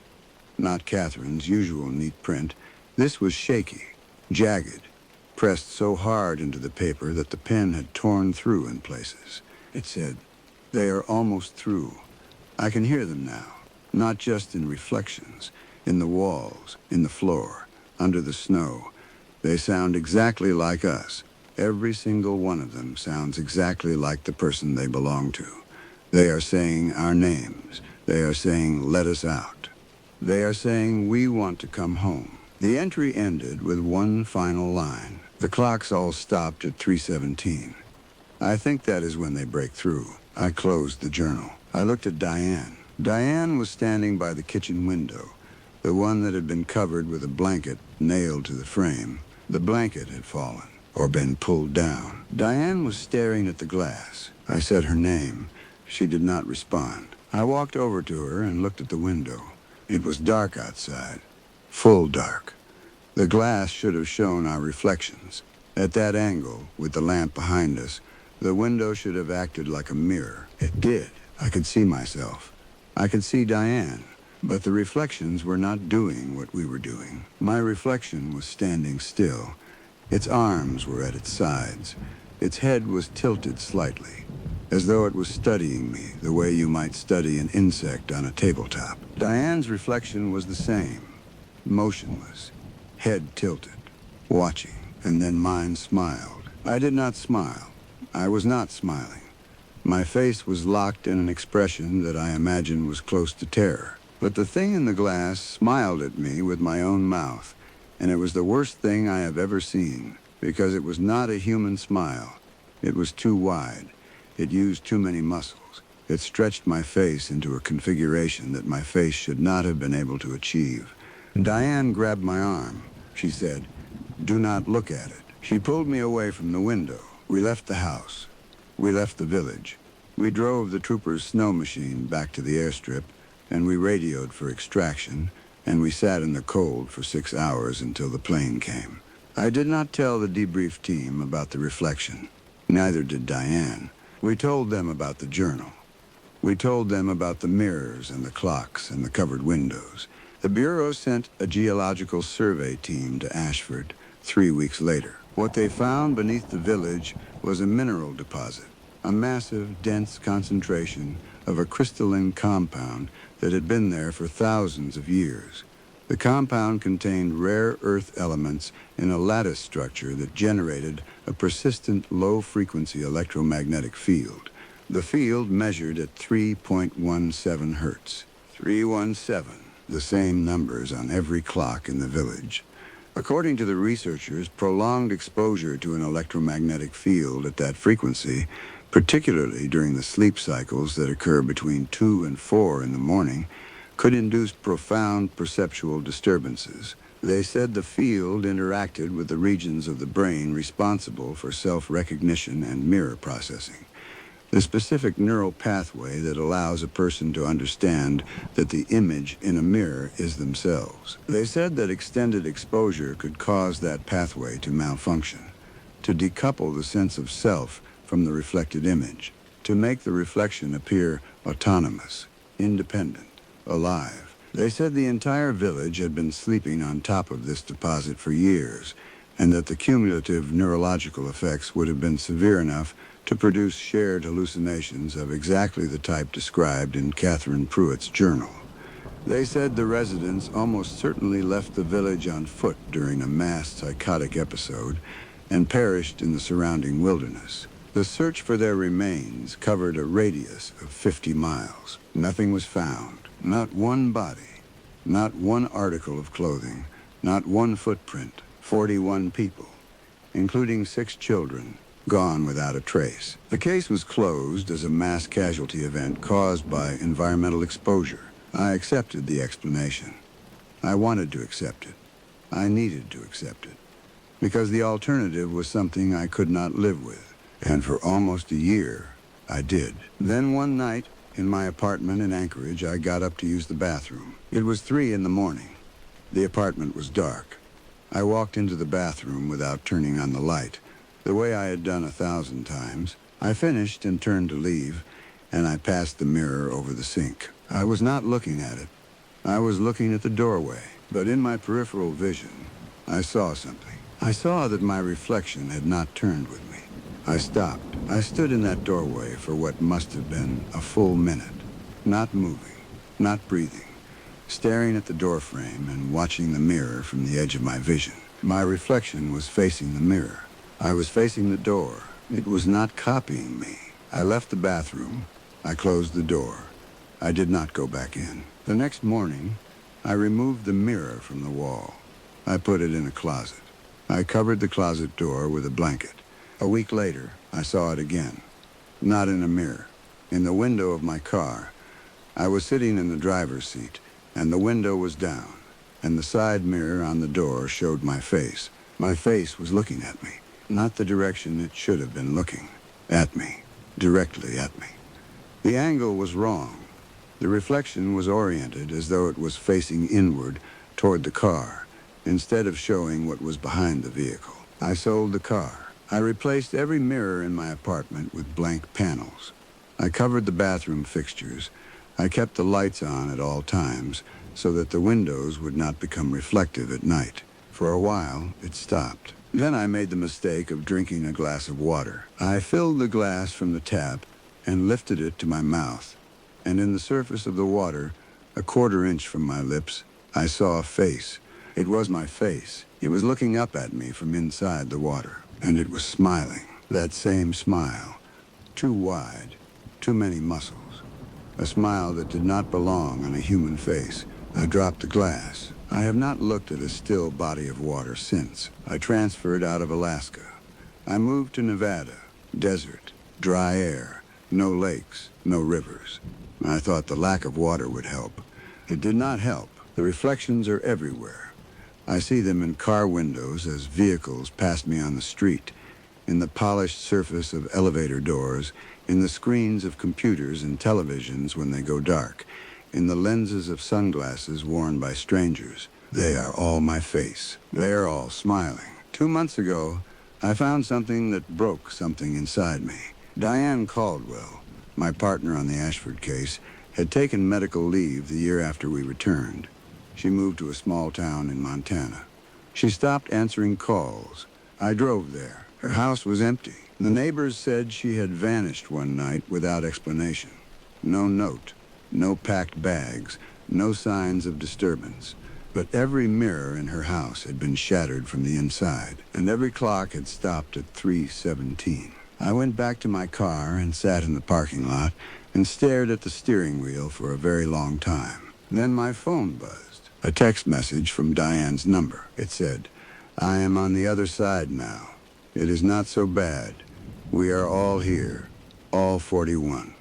Not Catherine's usual neat print. This was shaky, jagged, pressed so hard into the paper that the pen had torn through in places. It said, "They are almost through. I can hear them now, not just in reflections, in the walls, in the floor, under the snow. They sound exactly like us. Every single one of them sounds exactly like the person they belong to. They are saying our names. They are saying, 'Let us out.' They are saying, 'We want to come home.'" The entry ended with one final line. The clocks all stopped at 3:17. I think that is when they break through. I closed the journal. I looked at Diane. Diane was standing by the kitchen window, the one that had been covered with a blanket nailed to the frame. The blanket had fallen, or been pulled down. Diane was staring at the glass. I said her name. She did not respond. I walked over to her and looked at the window. It was dark outside. Full dark. The glass should have shown our reflections. At that angle, with the lamp behind us, the window should have acted like a mirror. It did. I could see myself. I could see Diane. But the reflections were not doing what we were doing. My reflection was standing still. Its arms were at its sides. Its head was tilted slightly, as though it was studying me the way you might study an insect on a tabletop. Diane's reflection was the same, motionless, head tilted, watching, and then mine smiled. I did not smile. I was not smiling. My face was locked in an expression that I imagined was close to terror. But the thing in the glass smiled at me with my own mouth, and it was the worst thing I have ever seen, because it was not a human smile. It was too wide. It used too many muscles. It stretched my face into a configuration that my face should not have been able to achieve. Diane grabbed my arm. She said, "Do not look at it." She pulled me away from the window. We left the house. We left the village. We drove the trooper's snow machine back to the airstrip, and we radioed for extraction, and we sat in the cold for 6 hours until the plane came. I did not tell the debrief team about the reflection. Neither did Diane. We told them about the journal. We told them about the mirrors and the clocks and the covered windows. The Bureau sent a geological survey team to Ashford 3 weeks later. What they found beneath the village was a mineral deposit, a massive, dense concentration of a crystalline compound that had been there for thousands of years. The compound contained rare earth elements in a lattice structure that generated a persistent low-frequency electromagnetic field. The field measured at 3.17 hertz. 317, the same numbers on every clock in the village. According to the researchers, prolonged exposure to an electromagnetic field at that frequency, particularly during the sleep cycles that occur between 2 and 4 in the morning, could induce profound perceptual disturbances. They said the field interacted with the regions of the brain responsible for self-recognition and mirror processing, the specific neural pathway that allows a person to understand that the image in a mirror is themselves. They said that extended exposure could cause that pathway to malfunction, to decouple the sense of self from the reflected image, to make the reflection appear autonomous, independent, alive. They said the entire village had been sleeping on top of this deposit for years, and that the cumulative neurological effects would have been severe enough to produce shared hallucinations of exactly the type described in Catherine Pruitt's journal. They said the residents almost certainly left the village on foot during a mass psychotic episode and perished in the surrounding wilderness. The search for their remains covered a radius of 50 miles. Nothing was found. Not one body. Not one article of clothing. Not one footprint. 41 people, including 6 children, gone without a trace. The case was closed as a mass casualty event caused by environmental exposure. I accepted the explanation. I wanted to accept it. I needed to accept it, because the alternative was something I could not live with. And for almost a year, I did. Then one night, in my apartment in Anchorage, I got up to use the bathroom. It was 3 in the morning. The apartment was dark. I walked into the bathroom without turning on the light, the way I had done 1,000 times. I finished and turned to leave, and I passed the mirror over the sink. I was not looking at it. I was looking at the doorway, but in my peripheral vision, I saw something. I saw that my reflection had not turned with me. I stopped. I stood in that doorway for what must have been a full minute, not moving, not breathing, staring at the doorframe and watching the mirror from the edge of my vision. My reflection was facing the mirror. I was facing the door. It was not copying me. I left the bathroom. I closed the door. I did not go back in. The next morning, I removed the mirror from the wall. I put it in a closet. I covered the closet door with a blanket. A week later, I saw it again. Not in a mirror. In the window of my car. I was sitting in the driver's seat, and the window was down, and the side mirror on the door showed my face. My face was looking at me, not the direction it should have been looking. At me. Directly at me. The angle was wrong. The reflection was oriented as though it was facing inward toward the car, instead of showing what was behind the vehicle. I sold the car. I replaced every mirror in my apartment with blank panels. I covered the bathroom fixtures. I kept the lights on at all times so that the windows would not become reflective at night. For a while, it stopped. Then I made the mistake of drinking a glass of water. I filled the glass from the tap and lifted it to my mouth, and in the surface of the water, a quarter-inch from my lips, I saw a face. It was my face. It was looking up at me from inside the water, and it was smiling. That same smile. Too wide, too many muscles. A smile that did not belong on a human face. I dropped the glass. I have not looked at a still body of water since. I transferred out of Alaska. I moved to Nevada. Desert, dry air, no lakes, no rivers. I thought the lack of water would help. It did not help. The reflections are everywhere. I see them in car windows as vehicles pass me on the street, in the polished surface of elevator doors, in the screens of computers and televisions when they go dark, in the lenses of sunglasses worn by strangers. They are all my face. They are all smiling. 2 months ago, I found something that broke something inside me. Diane Caldwell, my partner on the Ashford case, had taken medical leave the year after we returned. She moved to a small town in Montana. She stopped answering calls. I drove there. Her house was empty. The neighbors said she had vanished one night without explanation. No note, no packed bags, no signs of disturbance. But every mirror in her house had been shattered from the inside, and every clock had stopped at 3:17. I went back to my car and sat in the parking lot and stared at the steering wheel for a very long time. Then my phone buzzed. A text message from Diane's number. It said, "I am on the other side now. It is not so bad. We are all here, all 41.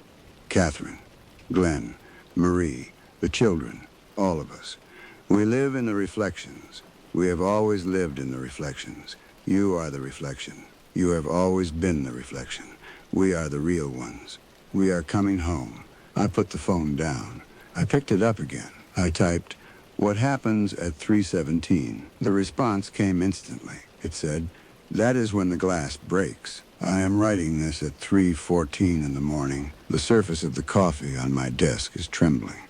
Catherine, Glenn, Marie, the children, all of us. We live in the reflections. We have always lived in the reflections. You are the reflection. You have always been the reflection. We are the real ones. We are coming home." I put the phone down. I picked it up again. I typed, "What happens at 3:17? The response came instantly. It said, "That is when the glass breaks." I am writing this at 3:14 in the morning. The surface of the coffee on my desk is trembling.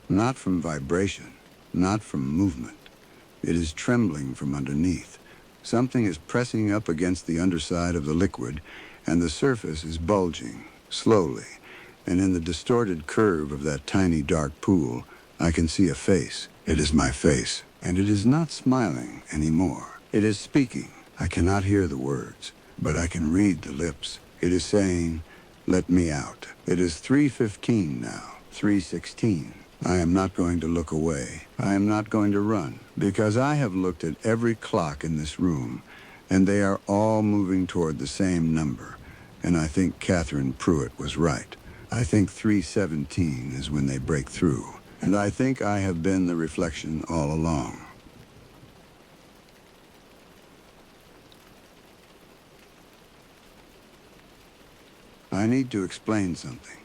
Not from vibration, not from movement. It is trembling from underneath. Something is pressing up against the underside of the liquid, and the surface is bulging, slowly. And in the distorted curve of that tiny dark pool, I can see a face. It is my face, and it is not smiling anymore. It is speaking. I cannot hear the words, but I can read the lips. It is saying, "Let me out." It is 3:15 now, 3:16. I am not going to look away. I am not going to run, because I have looked at every clock in this room, and they are all moving toward the same number. And I think Catherine Pruitt was right. I think 3:17 is when they break through, and I think I have been the reflection all along. I need to explain something.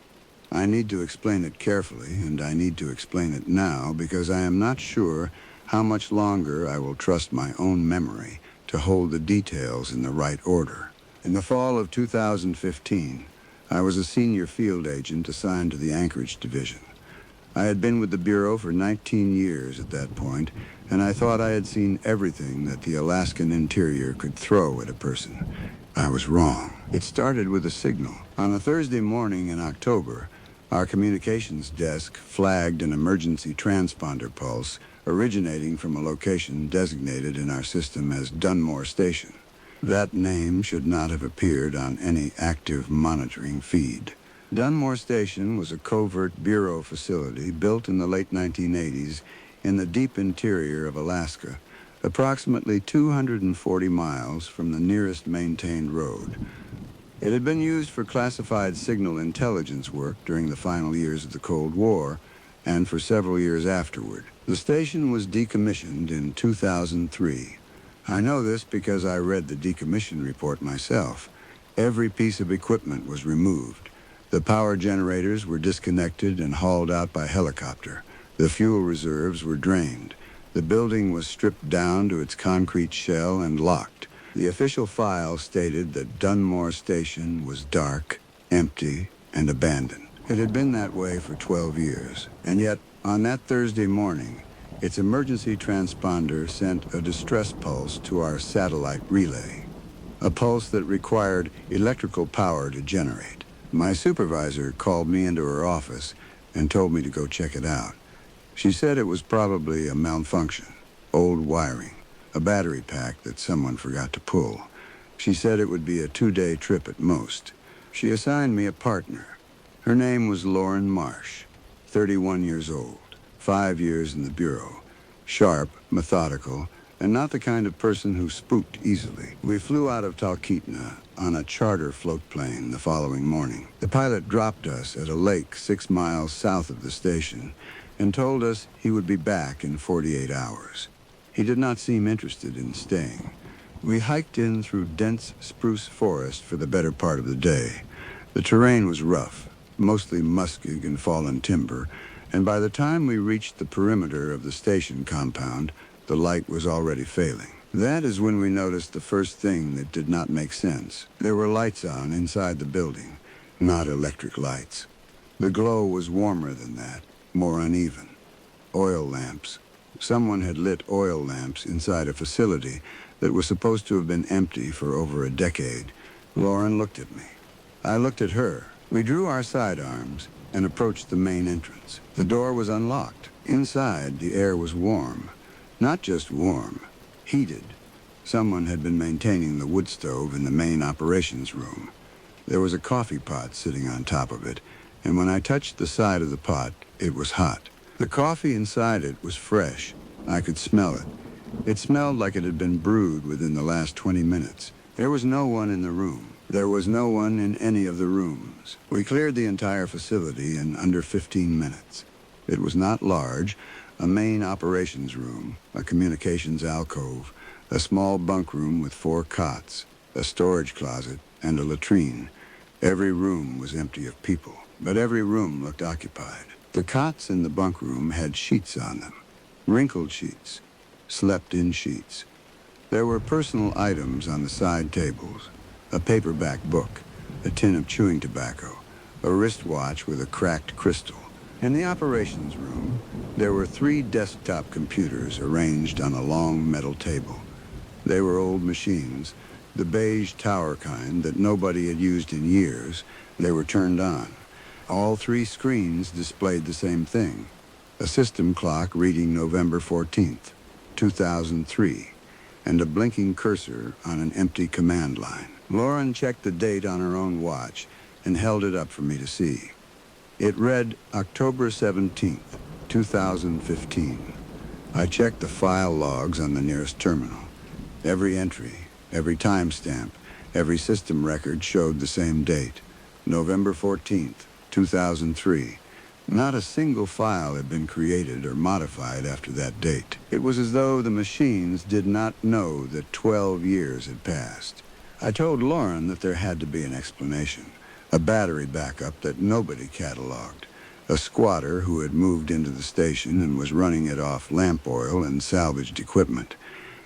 I need to explain it carefully, and I need to explain it now because I am not sure how much longer I will trust my own memory to hold the details in the right order. In the fall of 2015, I was a senior field agent assigned to the Anchorage Division. I had been with the Bureau for 19 years at that point, and I thought I had seen everything that the Alaskan interior could throw at a person. I was wrong. It started with a signal. On a Thursday morning in October, our communications desk flagged an emergency transponder pulse originating from a location designated in our system as Dunmore Station. That name should not have appeared on any active monitoring feed. Dunmore Station was a covert Bureau facility built in the late 1980s in the deep interior of Alaska, approximately 240 miles from the nearest maintained road. It had been used for classified signal intelligence work during the final years of the Cold War and for several years afterward. The station was decommissioned in 2003. I know this because I read the decommission report myself. Every piece of equipment was removed. The power generators were disconnected and hauled out by helicopter. The fuel reserves were drained. The building was stripped down to its concrete shell and locked. The official file stated that Dunmore Station was dark, empty, and abandoned. It had been that way for 12 years, and yet, on that Thursday morning, its emergency transponder sent a distress pulse to our satellite relay, a pulse that required electrical power to generate. My supervisor called me into her office and told me to go check it out. She said it was probably a malfunction, old wiring, a battery pack that someone forgot to pull. She said it would be a 2-day trip at most. She assigned me a partner. Her name was Lauren Marsh, 31 years old, 5 years in the Bureau, sharp, methodical, and not the kind of person who spooked easily. We flew out of Talkeetna on a charter float plane the following morning. The pilot dropped us at a lake 6 miles south of the station and told us he would be back in 48 hours. He did not seem interested in staying. We hiked in through dense spruce forest for the better part of the day. The terrain was rough, mostly muskeg and fallen timber, and by the time we reached the perimeter of the station compound, the light was already failing. That is when we noticed the first thing that did not make sense. There were lights on inside the building, not electric lights. The glow was warmer than that, more uneven. Oil lamps. Someone had lit oil lamps inside a facility that was supposed to have been empty for over a decade. Lauren looked at me. I looked at her. We drew our sidearms and approached the main entrance. The door was unlocked. Inside, the air was warm. Not just warm, heated. Someone had been maintaining the wood stove in the main operations room. There was a coffee pot sitting on top of it, and when I touched the side of the pot, it was hot. The coffee inside it was fresh. I could smell it. It smelled like it had been brewed within the last 20 minutes. There was no one in the room. There was no one in any of the rooms. We cleared the entire facility in under 15 minutes. It was not large. A main operations room, a communications alcove, a small bunk room with 4 cots, a storage closet, and a latrine. Every room was empty of people, but every room looked occupied. The cots in the bunk room had sheets on them, wrinkled sheets, slept-in sheets. There were personal items on the side tables, a paperback book, a tin of chewing tobacco, a wristwatch with a cracked crystal. In the operations room, there were 3 desktop computers arranged on a long metal table. They were old machines, the beige tower kind that nobody had used in years. They were turned on. All 3 screens displayed the same thing, a system clock reading November 14th, 2003, and a blinking cursor on an empty command line. Lauren checked the date on her own watch and held it up for me to see. It read October 17th, 2015. I checked the file logs on the nearest terminal. Every entry, every timestamp, every system record showed the same date, November 14th, 2003. Not a single file had been created or modified after that date. It was as though the machines did not know that 12 years had passed. I told Lauren that there had to be an explanation. A battery backup that nobody cataloged. A squatter who had moved into the station and was running it off lamp oil and salvaged equipment.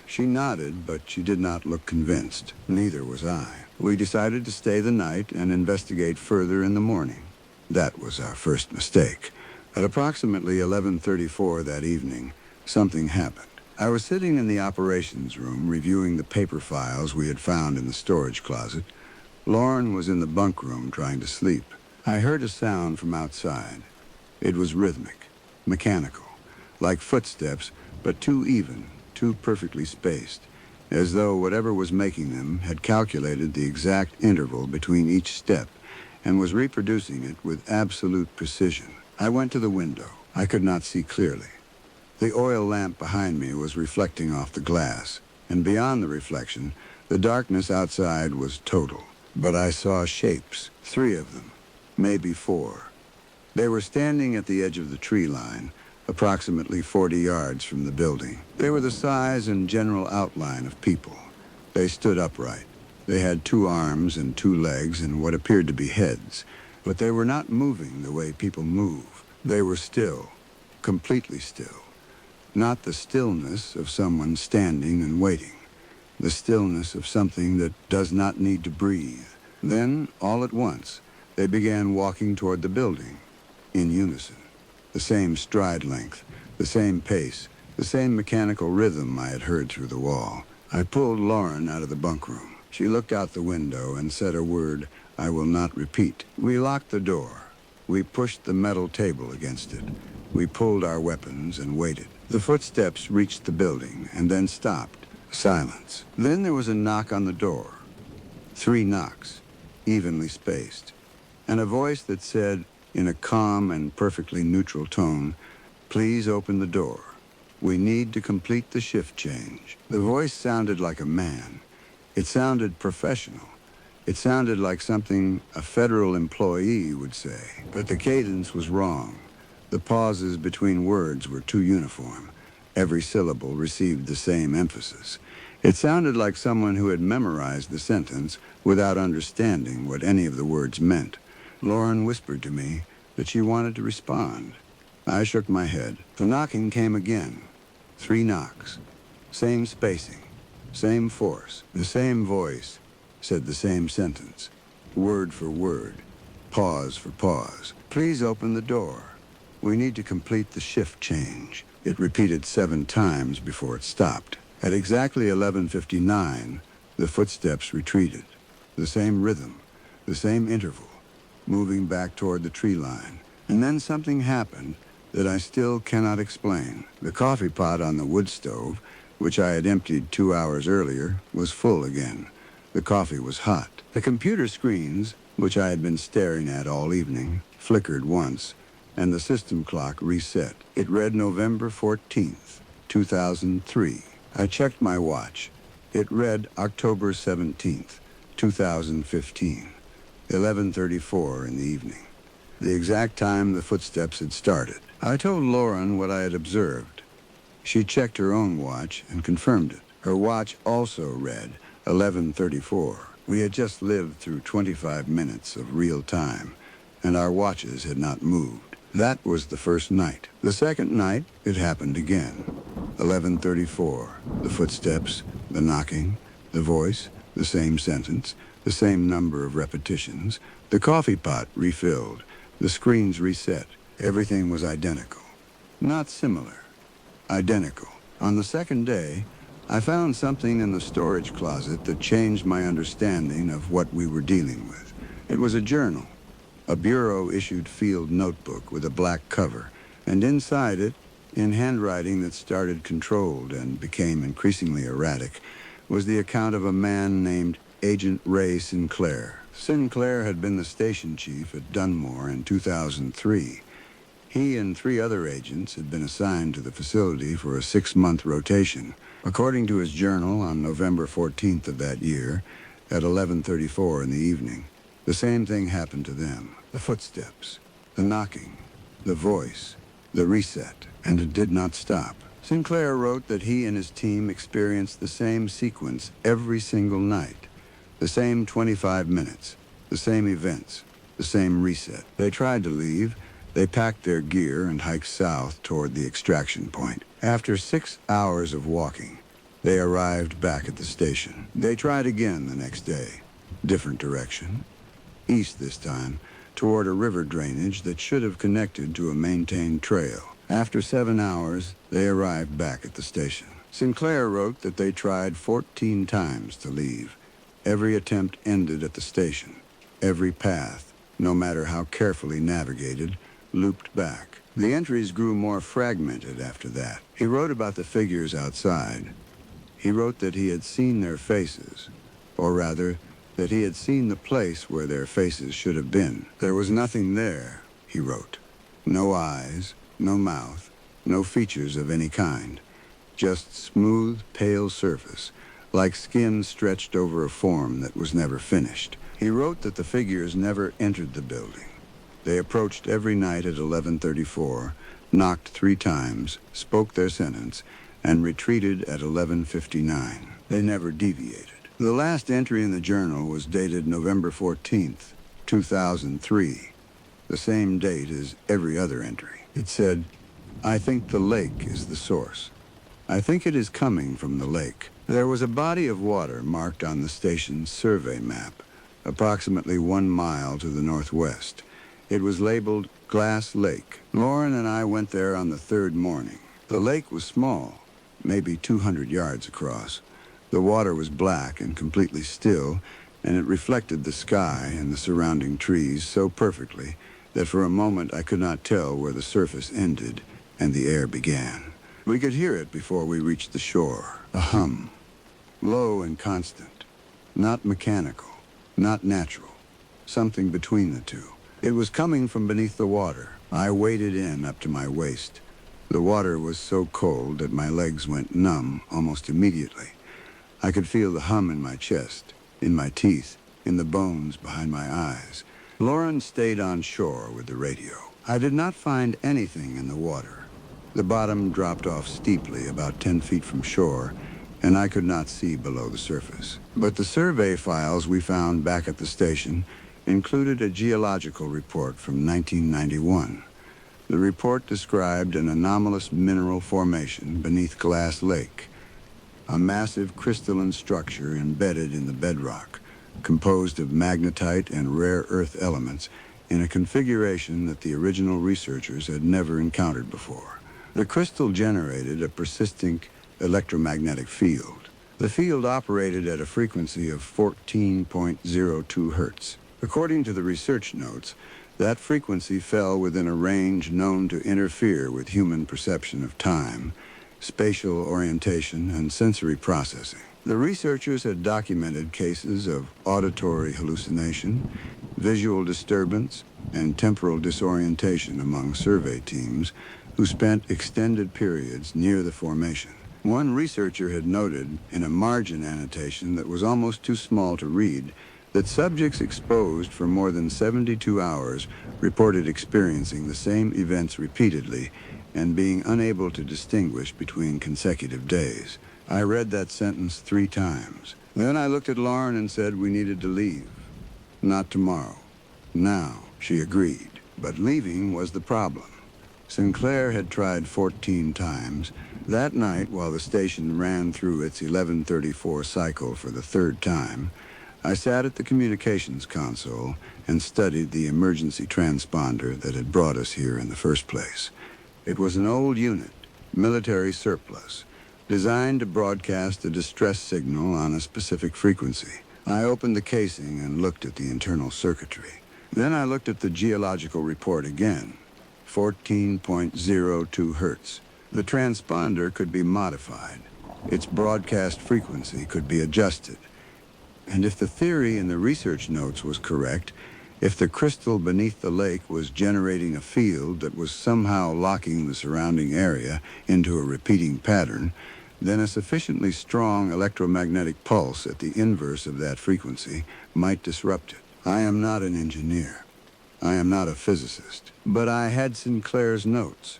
She nodded, but she did not look convinced. Neither was I. We decided to stay the night and investigate further in the morning. That was our first mistake. At approximately 11:34 that evening, something happened. I was sitting in the operations room reviewing the paper files we had found in the storage closet. Lauren was in the bunk room trying to sleep. I heard a sound from outside. It was rhythmic, mechanical, like footsteps, but too even, too perfectly spaced, as though whatever was making them had calculated the exact interval between each step and was reproducing it with absolute precision. I went to the window. I could not see clearly. The oil lamp behind me was reflecting off the glass, and beyond the reflection, the darkness outside was total. But I saw shapes, 3 of them, maybe 4. They were standing at the edge of the tree line, approximately 40 yards from the building. They were the size and general outline of people. They stood upright. They had 2 arms and 2 legs and what appeared to be heads, but they were not moving the way people move. They were still, completely still. Not the stillness of someone standing and waiting. The stillness of something that does not need to breathe. Then, all at once, They began walking toward the building, in unison. The same stride length, the same pace, the same mechanical rhythm I had heard through the wall. I pulled Lauren out of the bunk room. She looked out the window and said a word I will not repeat. We locked the door. We pushed the metal table against it. We pulled our weapons and waited. The footsteps reached the building and then stopped. Silence. Then there was a knock on the door. 3 knocks, evenly spaced, and a voice that said, in a calm and perfectly neutral tone, "Please open the door. We need to complete the shift change." The voice sounded like a man. It sounded professional. It sounded like something a federal employee would say, but the cadence was wrong. The pauses between words were too uniform. Every syllable received the same emphasis. It sounded like someone who had memorized the sentence without understanding what any of the words meant. Lauren whispered to me that she wanted to respond. I shook my head. The knocking came again. 3 knocks. Same spacing. Same force. The same voice said the same sentence. Word for word. Pause for pause. "Please open the door. We need to complete the shift change." It repeated 7 times before it stopped. At exactly 11:59, the footsteps retreated. The same rhythm, the same interval, moving back toward the tree line. And then something happened that I still cannot explain. The coffee pot on the wood stove, which I had emptied 2 hours earlier, was full again. The coffee was hot. The computer screens, which I had been staring at all evening, flickered once, and the system clock reset. It read November 14th, 2003. I checked my watch. It read October 17th, 2015, 11:34 in the evening, the exact time the footsteps had started. I told Lauren what I had observed. She checked her own watch and confirmed it. Her watch also read 11:34. We had just lived through 25 minutes of real time, and our watches had not moved. That was the first night. The second night, it happened again. 11:34. The footsteps, the knocking, the voice, the same sentence, the same number of repetitions. The coffee pot refilled. The screens reset. Everything was identical. Not similar. Identical. On the second day, I found something in the storage closet that changed my understanding of what we were dealing with. It was a journal, a bureau-issued field notebook with a black cover, and inside it, in handwriting that started controlled and became increasingly erratic, was the account of a man named Agent Ray Sinclair. Sinclair had been the station chief at Dunmore in 2003. He and 3 other agents had been assigned to the facility for a 6-month rotation. According to his journal, on November 14th of that year, at 11:34 in the evening, the same thing happened to them. The footsteps, the knocking, the voice, the reset, and it did not stop. Sinclair wrote that he and his team experienced the same sequence every single night, the same 25 minutes, the same events, the same reset. They tried to leave. They packed their gear and hiked south toward the extraction point. After 6 hours of walking, they arrived back at the station. They tried again the next day. Different direction. East this time, toward a river drainage that should have connected to a maintained trail. After 7 hours, they arrived back at the station. Sinclair wrote that they tried 14 times to leave. Every attempt ended at the station. Every path, no matter how carefully navigated, looped back. The entries grew more fragmented after that. He wrote about the figures outside. He wrote that he had seen their faces, or rather, that he had seen the place where their faces should have been. There was nothing there, he wrote. No eyes, no mouth, no features of any kind. Just smooth, pale surface, like skin stretched over a form that was never finished. He wrote that the figures never entered the building. They approached every night at 11:34, knocked 3 times, spoke their sentence, and retreated at 11:59. They never deviated. The last entry in the journal was dated November 14th, 2003, the same date as every other entry. It said, "I think the lake is the source. I think it is coming from the lake." There was a body of water marked on the station's survey map, approximately 1 mile to the northwest. It was labeled Glass Lake. Lauren and I went there on the third morning. The lake was small, maybe 200 yards across. The water was black and completely still, and it reflected the sky and the surrounding trees so perfectly that for a moment I could not tell where the surface ended and the air began. We could hear it before we reached the shore, a hum, low and constant, not mechanical, not natural, something between the two. It was coming from beneath the water. I waded in up to my waist. The water was so cold that my legs went numb almost immediately. I could feel the hum in my chest, in my teeth, in the bones behind my eyes. Lauren stayed on shore with the radio. I did not find anything in the water. The bottom dropped off steeply about 10 feet from shore, and I could not see below the surface. But the survey files we found back at the station included a geological report from 1991. The report described an anomalous mineral formation beneath Glass Lake, a massive crystalline structure embedded in the bedrock, composed of magnetite and rare earth elements in a configuration that the original researchers had never encountered before. The crystal generated a persistent electromagnetic field. The field operated at a frequency of 14.02 hertz. According to the research notes, that frequency fell within a range known to interfere with human perception of time, spatial orientation, and sensory processing. The researchers had documented cases of auditory hallucination, visual disturbance, and temporal disorientation among survey teams who spent extended periods near the formation. One researcher had noted in a margin annotation that was almost too small to read that subjects exposed for more than 72 hours reported experiencing the same events repeatedly and being unable to distinguish between consecutive days. I read that sentence 3 times. Then I looked at Lauren and said we needed to leave. Not tomorrow. Now, she agreed. But leaving was the problem. Sinclair had tried 14 times. That night, while the station ran through its 11:34 cycle for the third time, I sat at the communications console and studied the emergency transponder that had brought us here in the first place. It was an old unit, military surplus, designed to broadcast a distress signal on a specific frequency. I opened the casing and looked at the internal circuitry. Then I looked at the geological report again, 14.02 hertz. The transponder could be modified. Its broadcast frequency could be adjusted. And if the theory in the research notes was correct, if the crystal beneath the lake was generating a field that was somehow locking the surrounding area into a repeating pattern, then a sufficiently strong electromagnetic pulse at the inverse of that frequency might disrupt it. I am not an engineer. I am not a physicist. But I had Sinclair's notes.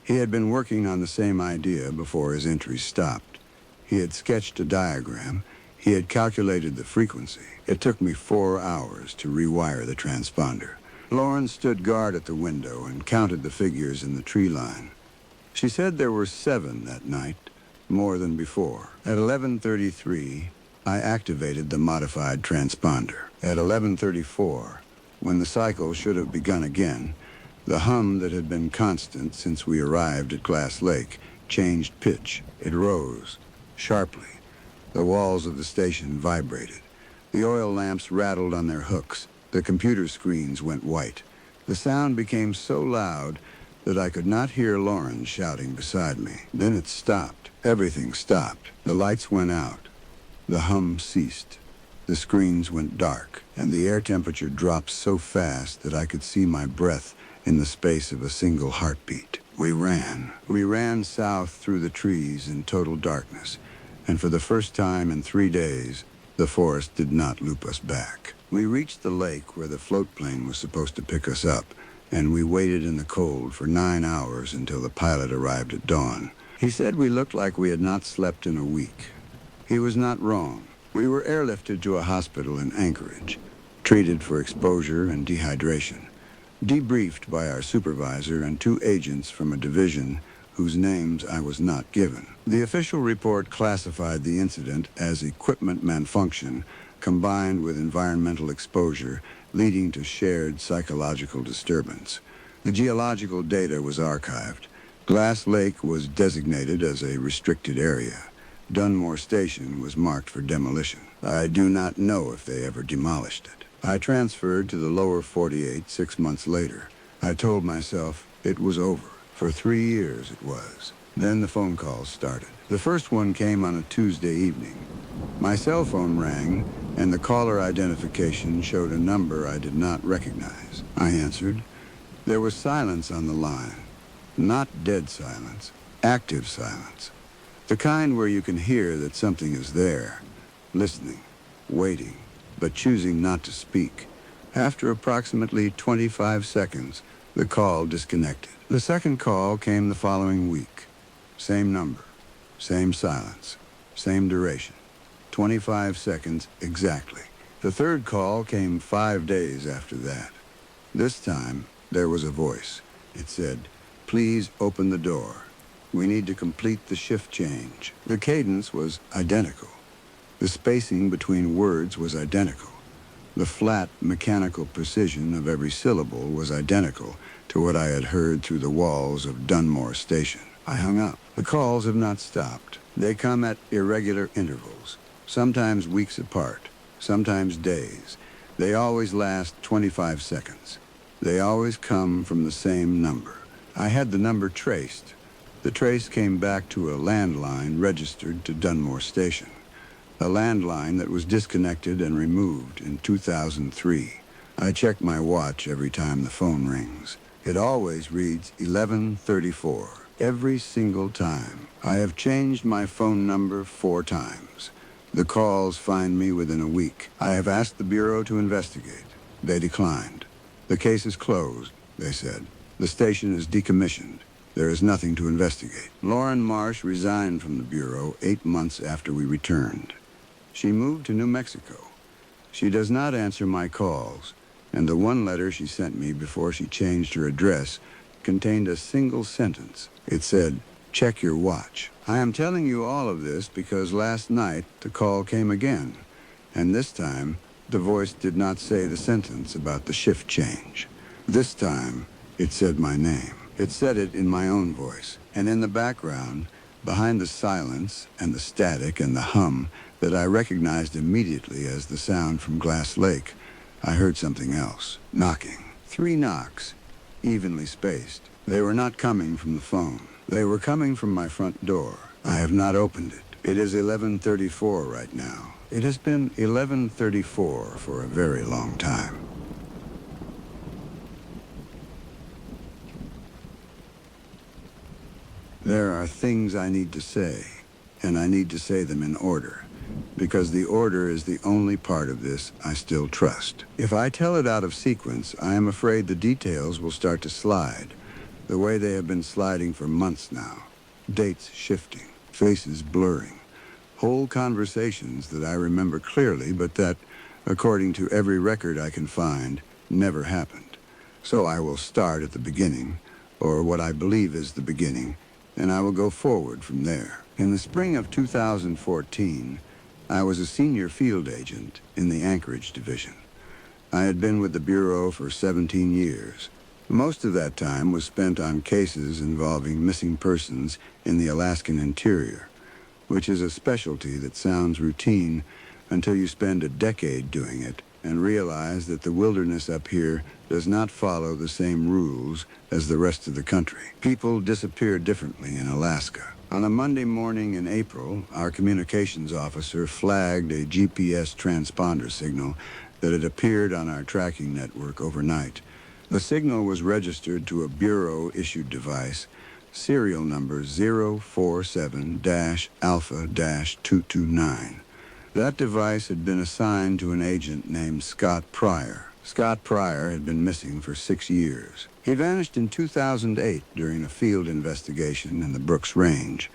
He had been working on the same idea before his entries stopped. He had sketched a diagram. He had calculated the frequency. It took me 4 hours to rewire the transponder. Lauren stood guard at the window and counted the figures in the tree line. She said there were 7 that night, more than before. At 11:33, I activated the modified transponder. At 11:34, when the cycle should have begun again, the hum that had been constant since we arrived at Glass Lake changed pitch. It rose, sharply. The walls of the station vibrated. The oil lamps rattled on their hooks. The computer screens went white. The sound became so loud that I could not hear Lauren shouting beside me. Then it stopped. Everything stopped. The lights went out. The hum ceased. The screens went dark, and the air temperature dropped so fast that I could see my breath in the space of a single heartbeat. We ran. We ran south through the trees in total darkness, and for the first time in 3 days, the forest did not loop us back. We reached the lake where the float plane was supposed to pick us up, and we waited in the cold for 9 hours until the pilot arrived at dawn. He said we looked like we had not slept in a week. He was not wrong. We were airlifted to a hospital in Anchorage, treated for exposure and dehydration, debriefed by our supervisor and 2 agents from a division whose names I was not given. The official report classified the incident as equipment malfunction combined with environmental exposure, leading to shared psychological disturbance. The geological data was archived. Glass Lake was designated as a restricted area. Dunmore Station was marked for demolition. I do not know if they ever demolished it. I transferred to the lower 48 6 months later. I told myself it was over. For 3 years it was. Then the phone calls started. The first one came on a Tuesday evening. My cell phone rang, and the caller identification showed a number I did not recognize. I answered. There was silence on the line. Not dead silence, active silence. The kind where you can hear that something is there, listening, waiting, but choosing not to speak. After approximately 25 seconds, the call disconnected. The second call came the following week. Same number, same silence, same duration. 25 seconds exactly. The third call came 5 days after that. This time, there was a voice. It said, "Please open the door. We need to complete the shift change." The cadence was identical. The spacing between words was identical. The flat, mechanical precision of every syllable was identical to what I had heard through the walls of Dunmore Station. I hung up. The calls have not stopped. They come at irregular intervals, sometimes weeks apart, sometimes days. They always last 25 seconds. They always come from the same number. I had the number traced. The trace came back to a landline registered to Dunmore Station, a landline that was disconnected and removed in 2003. I check my watch every time the phone rings. It always reads 11:34. Every single time. I have changed my phone number 4 times. The calls find me within a week. I have asked the Bureau to investigate. They declined. The case is closed, they said. The station is decommissioned. There is nothing to investigate. Lauren Marsh resigned from the Bureau 8 months after we returned. She moved to New Mexico. She does not answer my calls, and the one letter she sent me before she changed her address contained a single sentence. It said, "Check your watch." I am telling you all of this because last night the call came again, and this time the voice did not say the sentence about the shift change. This time it said my name. It said it in my own voice, and in the background, behind the silence and the static and the hum that I recognized immediately as the sound from Glass Lake, I heard something else. Knocking. 3 knocks, evenly spaced. They were not coming from the phone. They were coming from my front door. I have not opened it. It is 11:34 right now. It has been 11:34 for a very long time. There are things I need to say, and I need to say them in order, because the order is the only part of this I still trust. If I tell it out of sequence, I am afraid the details will start to slide, the way they have been sliding for months now. Dates shifting, faces blurring, whole conversations that I remember clearly, but that, according to every record I can find, never happened. So I will start at the beginning, or what I believe is the beginning, and I will go forward from there. In the spring of 2014, I was a senior field agent in the Anchorage Division. I had been with the Bureau for 17 years. Most of that time was spent on cases involving missing persons in the Alaskan interior, which is a specialty that sounds routine until you spend a decade doing it and realize that the wilderness up here does not follow the same rules as the rest of the country. People disappear differently in Alaska. On a Monday morning in April, our communications officer flagged a GPS transponder signal that had appeared on our tracking network overnight. The signal was registered to a Bureau-issued device, serial number 047-Alpha-229. That device had been assigned to an agent named Scott Pryor. Scott Pryor had been missing for 6 years. He vanished in 2008 during a field investigation in the Brooks Range.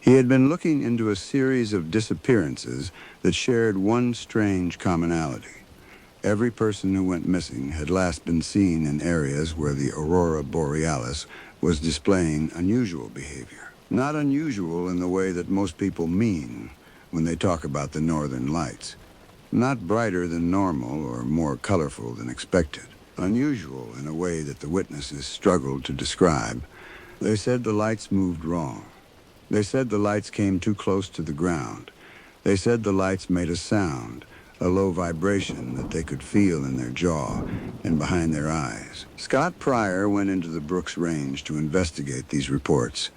He had been looking into a series of disappearances that shared one strange commonality. Every person who went missing had last been seen in areas where the aurora borealis was displaying unusual behavior. Not unusual in the way that most people mean when they talk about the northern lights. not brighter than normal or more colorful than expected. Unusual in a way that the witnesses struggled to describe. They said the lights moved wrong. They said the lights came too close to the ground. They said the lights made a sound, a low vibration that they could feel in their jaw and behind their eyes. Scott Pryor went into the Brooks Range to investigate these reports.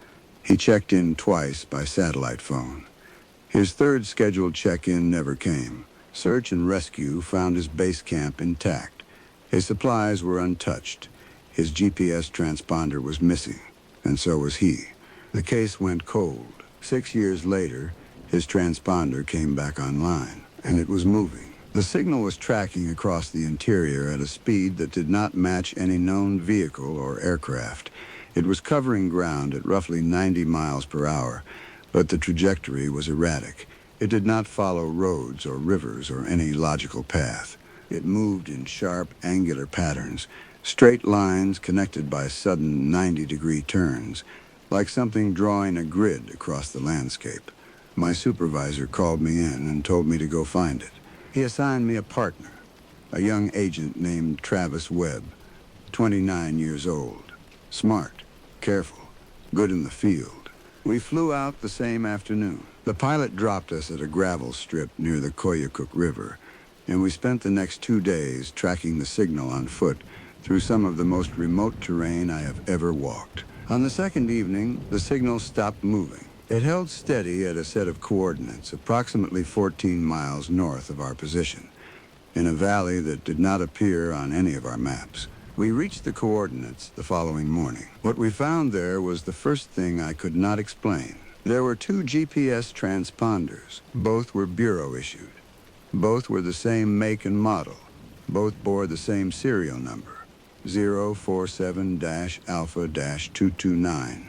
He checked in twice by satellite phone. His third scheduled check-in never came. Search and rescue found his base camp intact. His supplies were untouched. His GPS transponder was missing, and so was he. The case went cold. 6 years later, his transponder came back online, and it was moving. The signal was tracking across the interior at a speed that did not match any known vehicle or aircraft. It was covering ground at roughly 90 miles per hour, but the trajectory was erratic. It did not follow roads or rivers or any logical path. It moved in sharp, angular patterns, straight lines connected by sudden 90-degree turns, like something drawing a grid across the landscape. My supervisor called me in and told me to go find it. He assigned me a partner, a young agent named Travis Webb, 29 years old, smart, careful, good in the field. We flew out the same afternoon. The pilot dropped us at a gravel strip near the Koyukuk River, and we spent the next 2 days tracking the signal on foot through some of the most remote terrain I have ever walked. On the second evening, the signal stopped moving. It held steady at a set of coordinates approximately 14 miles north of our position, in a valley that did not appear on any of our maps. We reached the coordinates the following morning. What we found there was the first thing I could not explain. There were 2 GPS transponders. Both were bureau-issued. Both were the same make and model. Both bore the same serial number, 047-Alpha-229.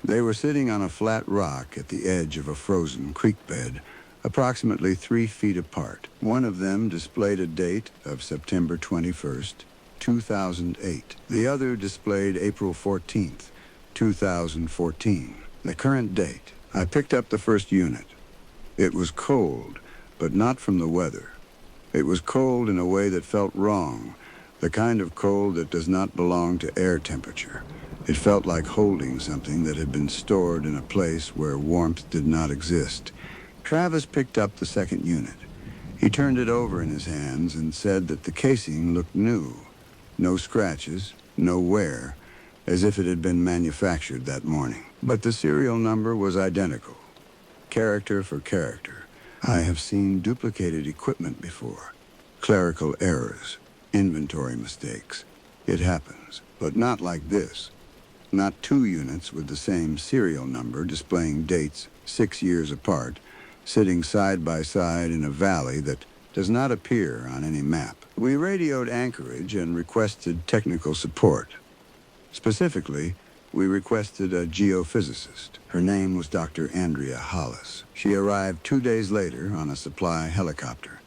They were sitting on a flat rock at the edge of a frozen creek bed, approximately 3 feet apart. One of them displayed a date of September 21st, 2008. The other displayed April 14th, 2014, the current date. I picked up the first unit. It was cold, but not from the weather. It was cold in a way that felt wrong, the kind of cold that does not belong to air temperature. It felt like holding something that had been stored in a place where warmth did not exist. Travis picked up the second unit. He turned it over in his hands and said that the casing looked new. No scratches, no wear, as if it had been manufactured that morning. But the serial number was identical, character for character. I have seen duplicated equipment before, clerical errors, inventory mistakes. It happens, but not like this. Not 2 units with the same serial number displaying dates 6 years apart, sitting side by side in a valley that does not appear on any map. We radioed Anchorage and requested technical support. Specifically, we requested a geophysicist. Her name was Dr. Andrea Hollis. She arrived 2 days later on a supply helicopter.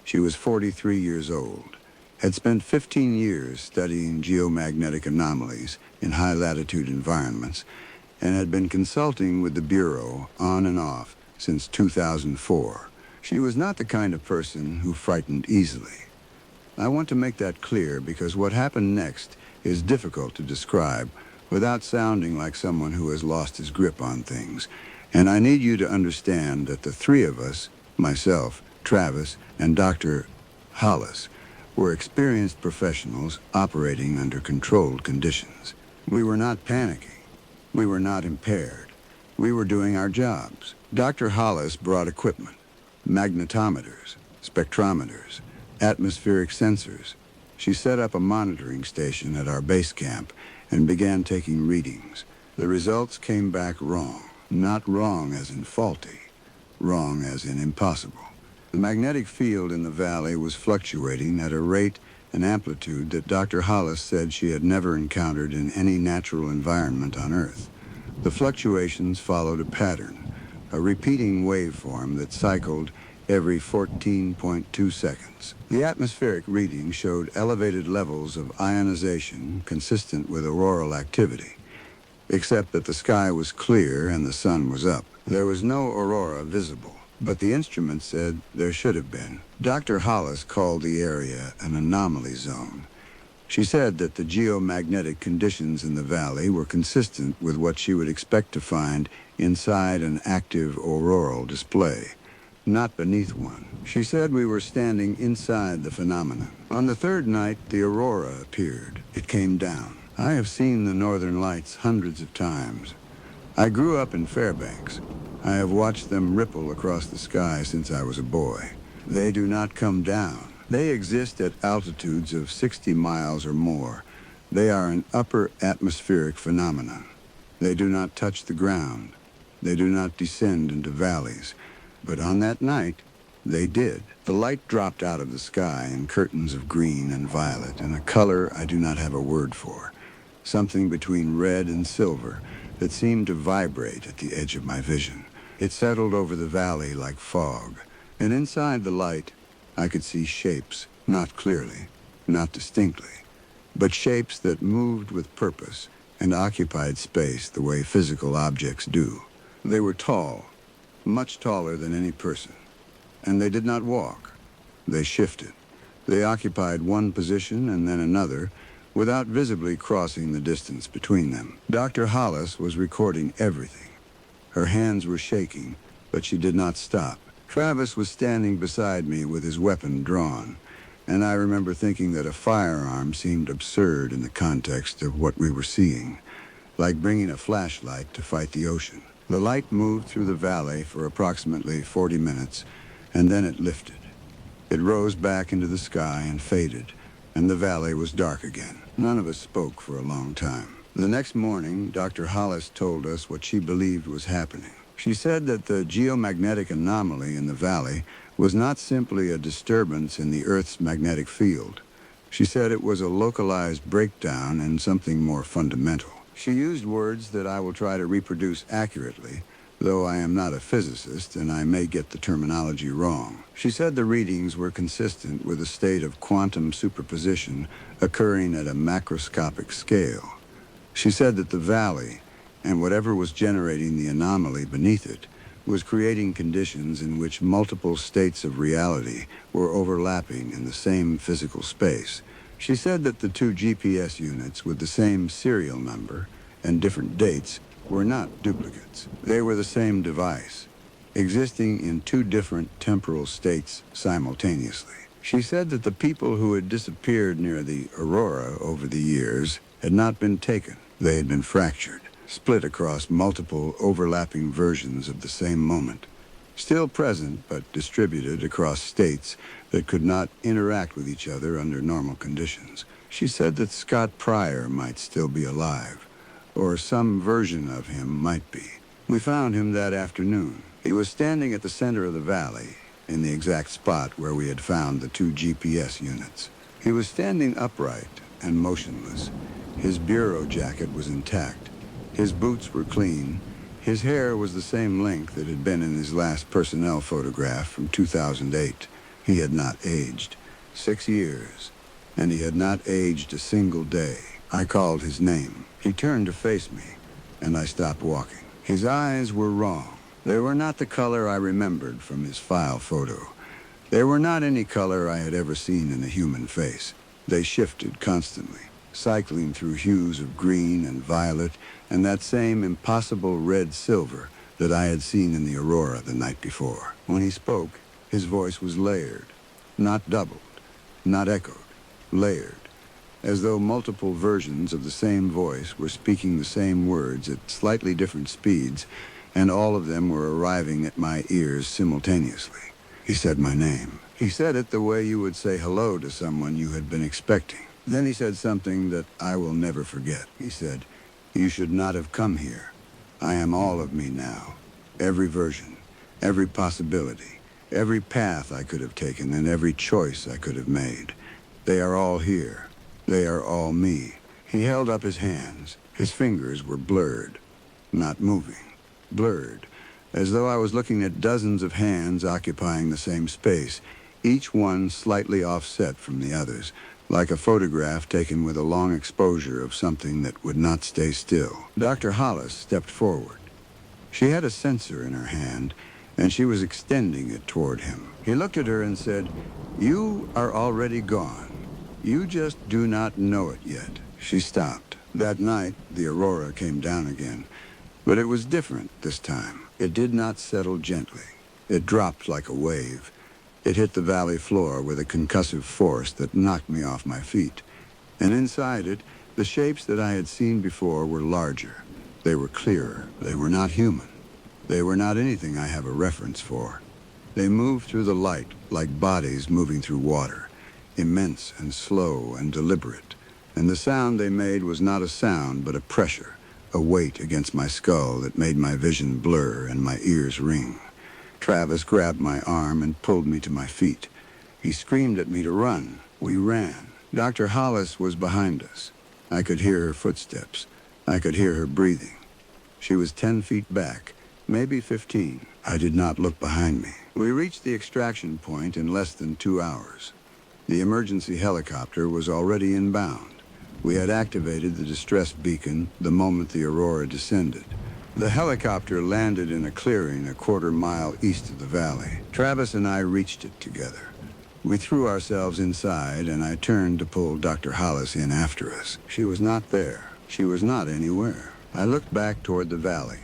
She was 43 years old, had spent 15 years studying geomagnetic anomalies in high-latitude environments, and had been consulting with the Bureau on and off since 2004. She was not the kind of person who frightened easily. I want to make that clear because what happened next is difficult to describe without sounding like someone who has lost his grip on things. And I need you to understand that the 3 of us, myself, Travis, and Dr. Hollis, were experienced professionals operating under controlled conditions. We were not panicking. We were not impaired. We were doing our jobs. Dr. Hollis brought equipment, magnetometers, spectrometers, atmospheric sensors. She set up a monitoring station at our base camp and began taking readings. The results came back wrong. Not wrong as in faulty, wrong as in impossible. The magnetic field in the valley was fluctuating at a rate and amplitude that Dr. Hollis said she had never encountered in any natural environment on Earth. The fluctuations followed a pattern, a repeating waveform that cycled every 14.2 seconds. The atmospheric reading showed elevated levels of ionization consistent with auroral activity, except that the sky was clear and the sun was up. There was no aurora visible. but the instruments said there should have been. Dr. Hollis called the area an anomaly zone. She said that the geomagnetic conditions in the valley were consistent with what she would expect to find inside an active auroral display, not beneath one. She said we were standing inside the phenomenon. On the third night, the aurora appeared. It came down. I have seen the northern lights hundreds of times. I grew up in Fairbanks. I have watched them ripple across the sky since I was a boy. They do not come down. They exist at altitudes of 60 miles or more. They are an upper atmospheric phenomenon. They do not touch the ground. They do not descend into valleys. But on that night, they did. The light dropped out of the sky in curtains of green and violet, and a color I do not have a word for. Something between red and silver that seemed to vibrate at the edge of my vision. It settled over the valley like fog, and inside the light, I could see shapes, not clearly, not distinctly, but shapes that moved with purpose and occupied space the way physical objects do. They were tall, much taller than any person, and they did not walk. They shifted. They occupied one position and then another without visibly crossing the distance between them. Dr. Hollis was recording everything. Her hands were shaking, but she did not stop. Travis was standing beside me with his weapon drawn, and I remember thinking that a firearm seemed absurd in the context of what we were seeing, like bringing a flashlight to fight the ocean. The light moved through the valley for approximately 40 minutes, and then it lifted. It rose back into the sky and faded, and the valley was dark again. None of us spoke for a long time. The next morning, Dr. Hollis told us what she believed was happening. She said that the geomagnetic anomaly in the valley was not simply a disturbance in the Earth's magnetic field. She said it was a localized breakdown in something more fundamental. She used words that I will try to reproduce accurately, though I am not a physicist and I may get the terminology wrong. She said the readings were consistent with a state of quantum superposition occurring at a macroscopic scale. She said that the valley, and whatever was generating the anomaly beneath it, was creating conditions in which multiple states of reality were overlapping in the same physical space. She said that the two GPS units with the same serial number and different dates were not duplicates. They were the same device, existing in two different temporal states simultaneously. She said that the people who had disappeared near the aurora over the years had not been taken. They had been fractured, split across multiple overlapping versions of the same moment, still present but distributed across states that could not interact with each other under normal conditions. She said that Scott Pryor might still be alive, or some version of him might be. We found him that afternoon. He was standing at the center of the valley, in the exact spot where we had found the two GPS units. He was standing upright and motionless. His bureau jacket was intact. His boots were clean. His hair was the same length that had been in his last personnel photograph from 2008. He had not aged. 6 years. And he had not aged a single day. I called his name. He turned to face me, and I stopped walking. His eyes were wrong. They were not the color I remembered from his file photo. They were not any color I had ever seen in a human face. They shifted constantly, cycling through hues of green and violet and that same impossible red-silver that I had seen in the aurora the night before. When he spoke, his voice was layered, not doubled, not echoed, layered, as though multiple versions of the same voice were speaking the same words at slightly different speeds, and all of them were arriving at my ears simultaneously. He said my name. He said it the way you would say hello to someone you had been expecting. Then he said something that I will never forget. He said, "You should not have come here. I am all of me now. Every version, every possibility, every path I could have taken, and every choice I could have made. They are all here. They are all me." He held up his hands. His fingers were blurred, not moving, blurred, as though I was looking at dozens of hands occupying the same space, each one slightly offset from the others, like a photograph taken with a long exposure of something that would not stay still. Dr. Hollis stepped forward. She had a sensor in her hand, and she was extending it toward him. He looked at her and said, "You are already gone. You just do not know it yet." She stopped. That night, the aurora came down again, but it was different this time. It did not settle gently. It dropped like a wave. It hit the valley floor with a concussive force that knocked me off my feet. And inside it, the shapes that I had seen before were larger. They were clearer. They were not human. They were not anything I have a reference for. They moved through the light like bodies moving through water, immense and slow and deliberate. And the sound they made was not a sound, but a pressure, a weight against my skull that made my vision blur and my ears ring. Travis grabbed my arm and pulled me to my feet. He screamed at me to run. We ran. Dr. Hollis was behind us. I could hear her footsteps. I could hear her breathing. She was 10 feet back, maybe 15. I did not look behind me. We reached the extraction point in less than 2 hours. The emergency helicopter was already inbound. We had activated the distress beacon the moment the aurora descended. The helicopter landed in a clearing a quarter-mile east of the valley. Travis and I reached it together. We threw ourselves inside, and I turned to pull Dr. Hollis in after us. She was not there. She was not anywhere. I looked back toward the valley.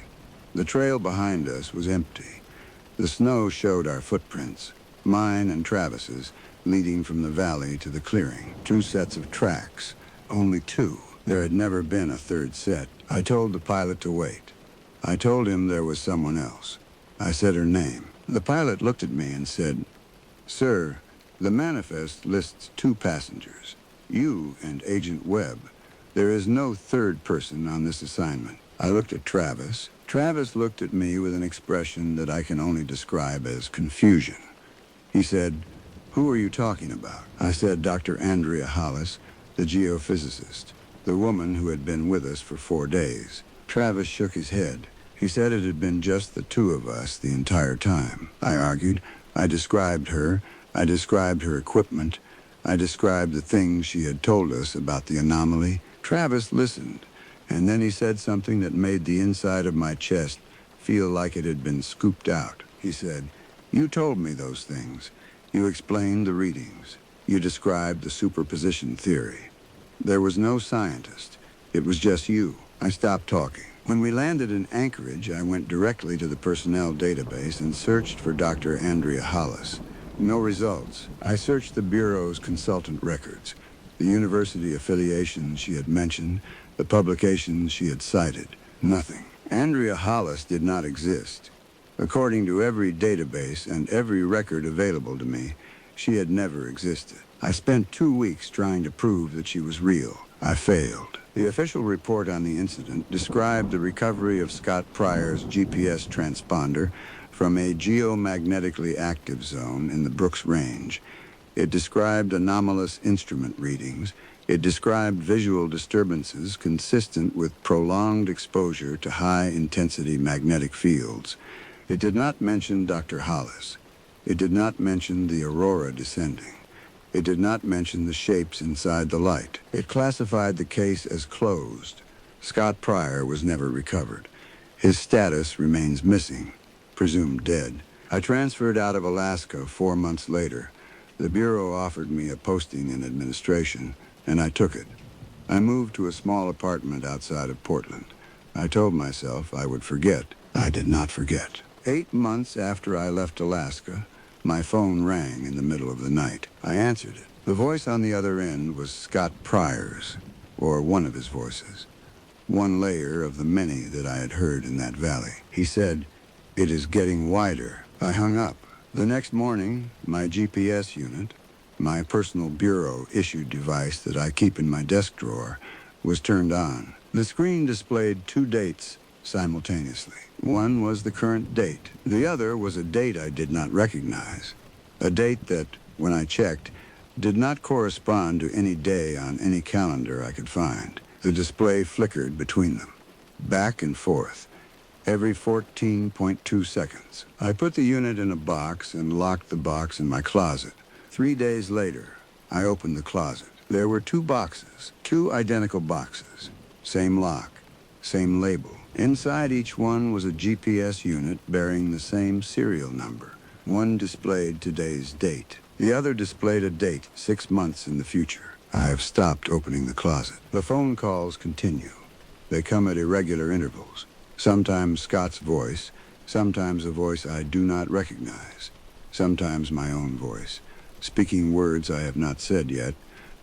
The trail behind us was empty. The snow showed our footprints, mine and Travis's, leading from the valley to the clearing. 2 sets of tracks. Only 2. There had never been a third set. I told the pilot to wait. I told him there was someone else. I said her name. The pilot looked at me and said, "Sir, the manifest lists 2 passengers, you and Agent Webb. There is no third person on this assignment." I looked at Travis. Travis looked at me with an expression that I can only describe as confusion. He said, "Who are you talking about?" I said, "Dr. Andrea Hollis, the geophysicist, the woman who had been with us for 4 days." Travis shook his head. He said it had been just the 2 of us the entire time. I argued. I described her equipment. I described the things she had told us about the anomaly. Travis listened, and then he said something that made the inside of my chest feel like it had been scooped out. He said, "You told me those things. You explained the readings. You described the superposition theory. There was no scientist. It was just you." I stopped talking. When we landed in Anchorage, I went directly to the personnel database and searched for Dr. Andrea Hollis. No results. I searched the Bureau's consultant records, the university affiliations she had mentioned, the publications she had cited. Nothing. Andrea Hollis did not exist. According to every database and every record available to me, she had never existed. I spent 2 weeks trying to prove that she was real. I failed. The official report on the incident described the recovery of Scott Pryor's GPS transponder from a geomagnetically active zone in the Brooks Range. It described anomalous instrument readings. It described visual disturbances consistent with prolonged exposure to high-intensity magnetic fields. It did not mention Dr. Hollis. It did not mention the aurora descending. It did not mention the shapes inside the light. It classified the case as closed. Scott Pryor was never recovered. His status remains missing, presumed dead. I transferred out of Alaska 4 months later. The Bureau offered me a posting in administration, and I took it. I moved to a small apartment outside of Portland. I told myself I would forget. I did not forget. 8 months after I left Alaska, my phone rang in the middle of the night. I answered it. The voice on the other end was Scott Pryor's, or one of his voices. One layer of the many that I had heard in that valley. He said, "It is getting wider." I hung up. The next morning, my GPS unit, my personal Bureau-issued device that I keep in my desk drawer, was turned on. The screen displayed 2 dates simultaneously. One was the current date. The other was a date I did not recognize. A date that, when I checked, did not correspond to any day on any calendar I could find. The display flickered between them, back and forth, every 14.2 seconds. I put the unit in a box and locked the box in my closet. 3 days later, I opened the closet. There were 2 boxes, 2 identical boxes. Same lock, same label. Inside each one was a GPS unit bearing the same serial number. One displayed today's date. The other displayed a date 6 months in the future. I have stopped opening the closet. The phone calls continue. They come at irregular intervals. Sometimes Scott's voice, sometimes a voice I do not recognize, sometimes my own voice, speaking words I have not said yet,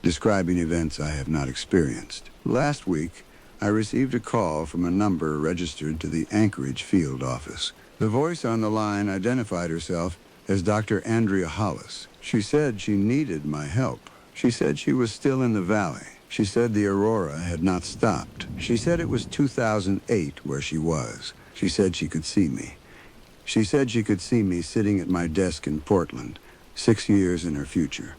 describing events I have not experienced. Last week, I received a call from a number registered to the Anchorage field office. The voice on the line identified herself as Dr. Andrea Hollis. She said she needed my help. She said she was still in the valley. She said the aurora had not stopped. She said it was 2008 where she was. She said she could see me. She said she could see me sitting at my desk in Portland, 6 years in her future.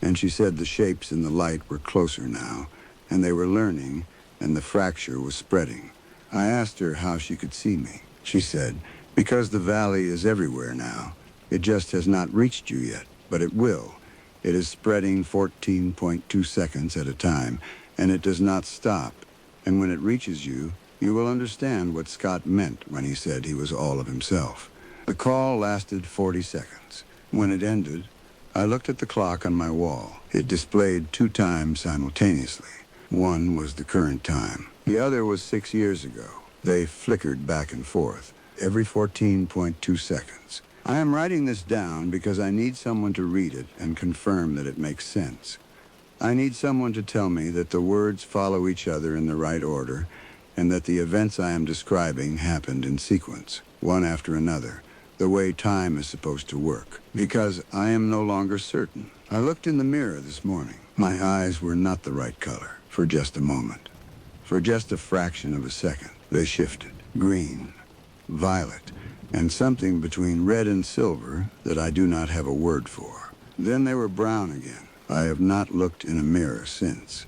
And she said the shapes in the light were closer now, and they were learning, and the fracture was spreading. I asked her how she could see me. She said, because the valley is everywhere now. It just has not reached you yet, but it will. It is spreading 14.2 seconds at a time, and it does not stop. And when it reaches you, you will understand what Scott meant when he said he was all of himself. The call lasted 40 seconds. When it ended, I looked at the clock on my wall. It displayed 2 times simultaneously. One was the current time. The other was 6 years ago. They flickered back and forth, every 14.2 seconds. I am writing this down because I need someone to read it and confirm that it makes sense. I need someone to tell me that the words follow each other in the right order and that the events I am describing happened in sequence, one after another, the way time is supposed to work, because I am no longer certain. I looked in the mirror this morning. My eyes were not the right color for just a moment. For just a fraction of a second, they shifted. Green, violet, and something between red and silver that I do not have a word for. Then they were brown again. I have not looked in a mirror since.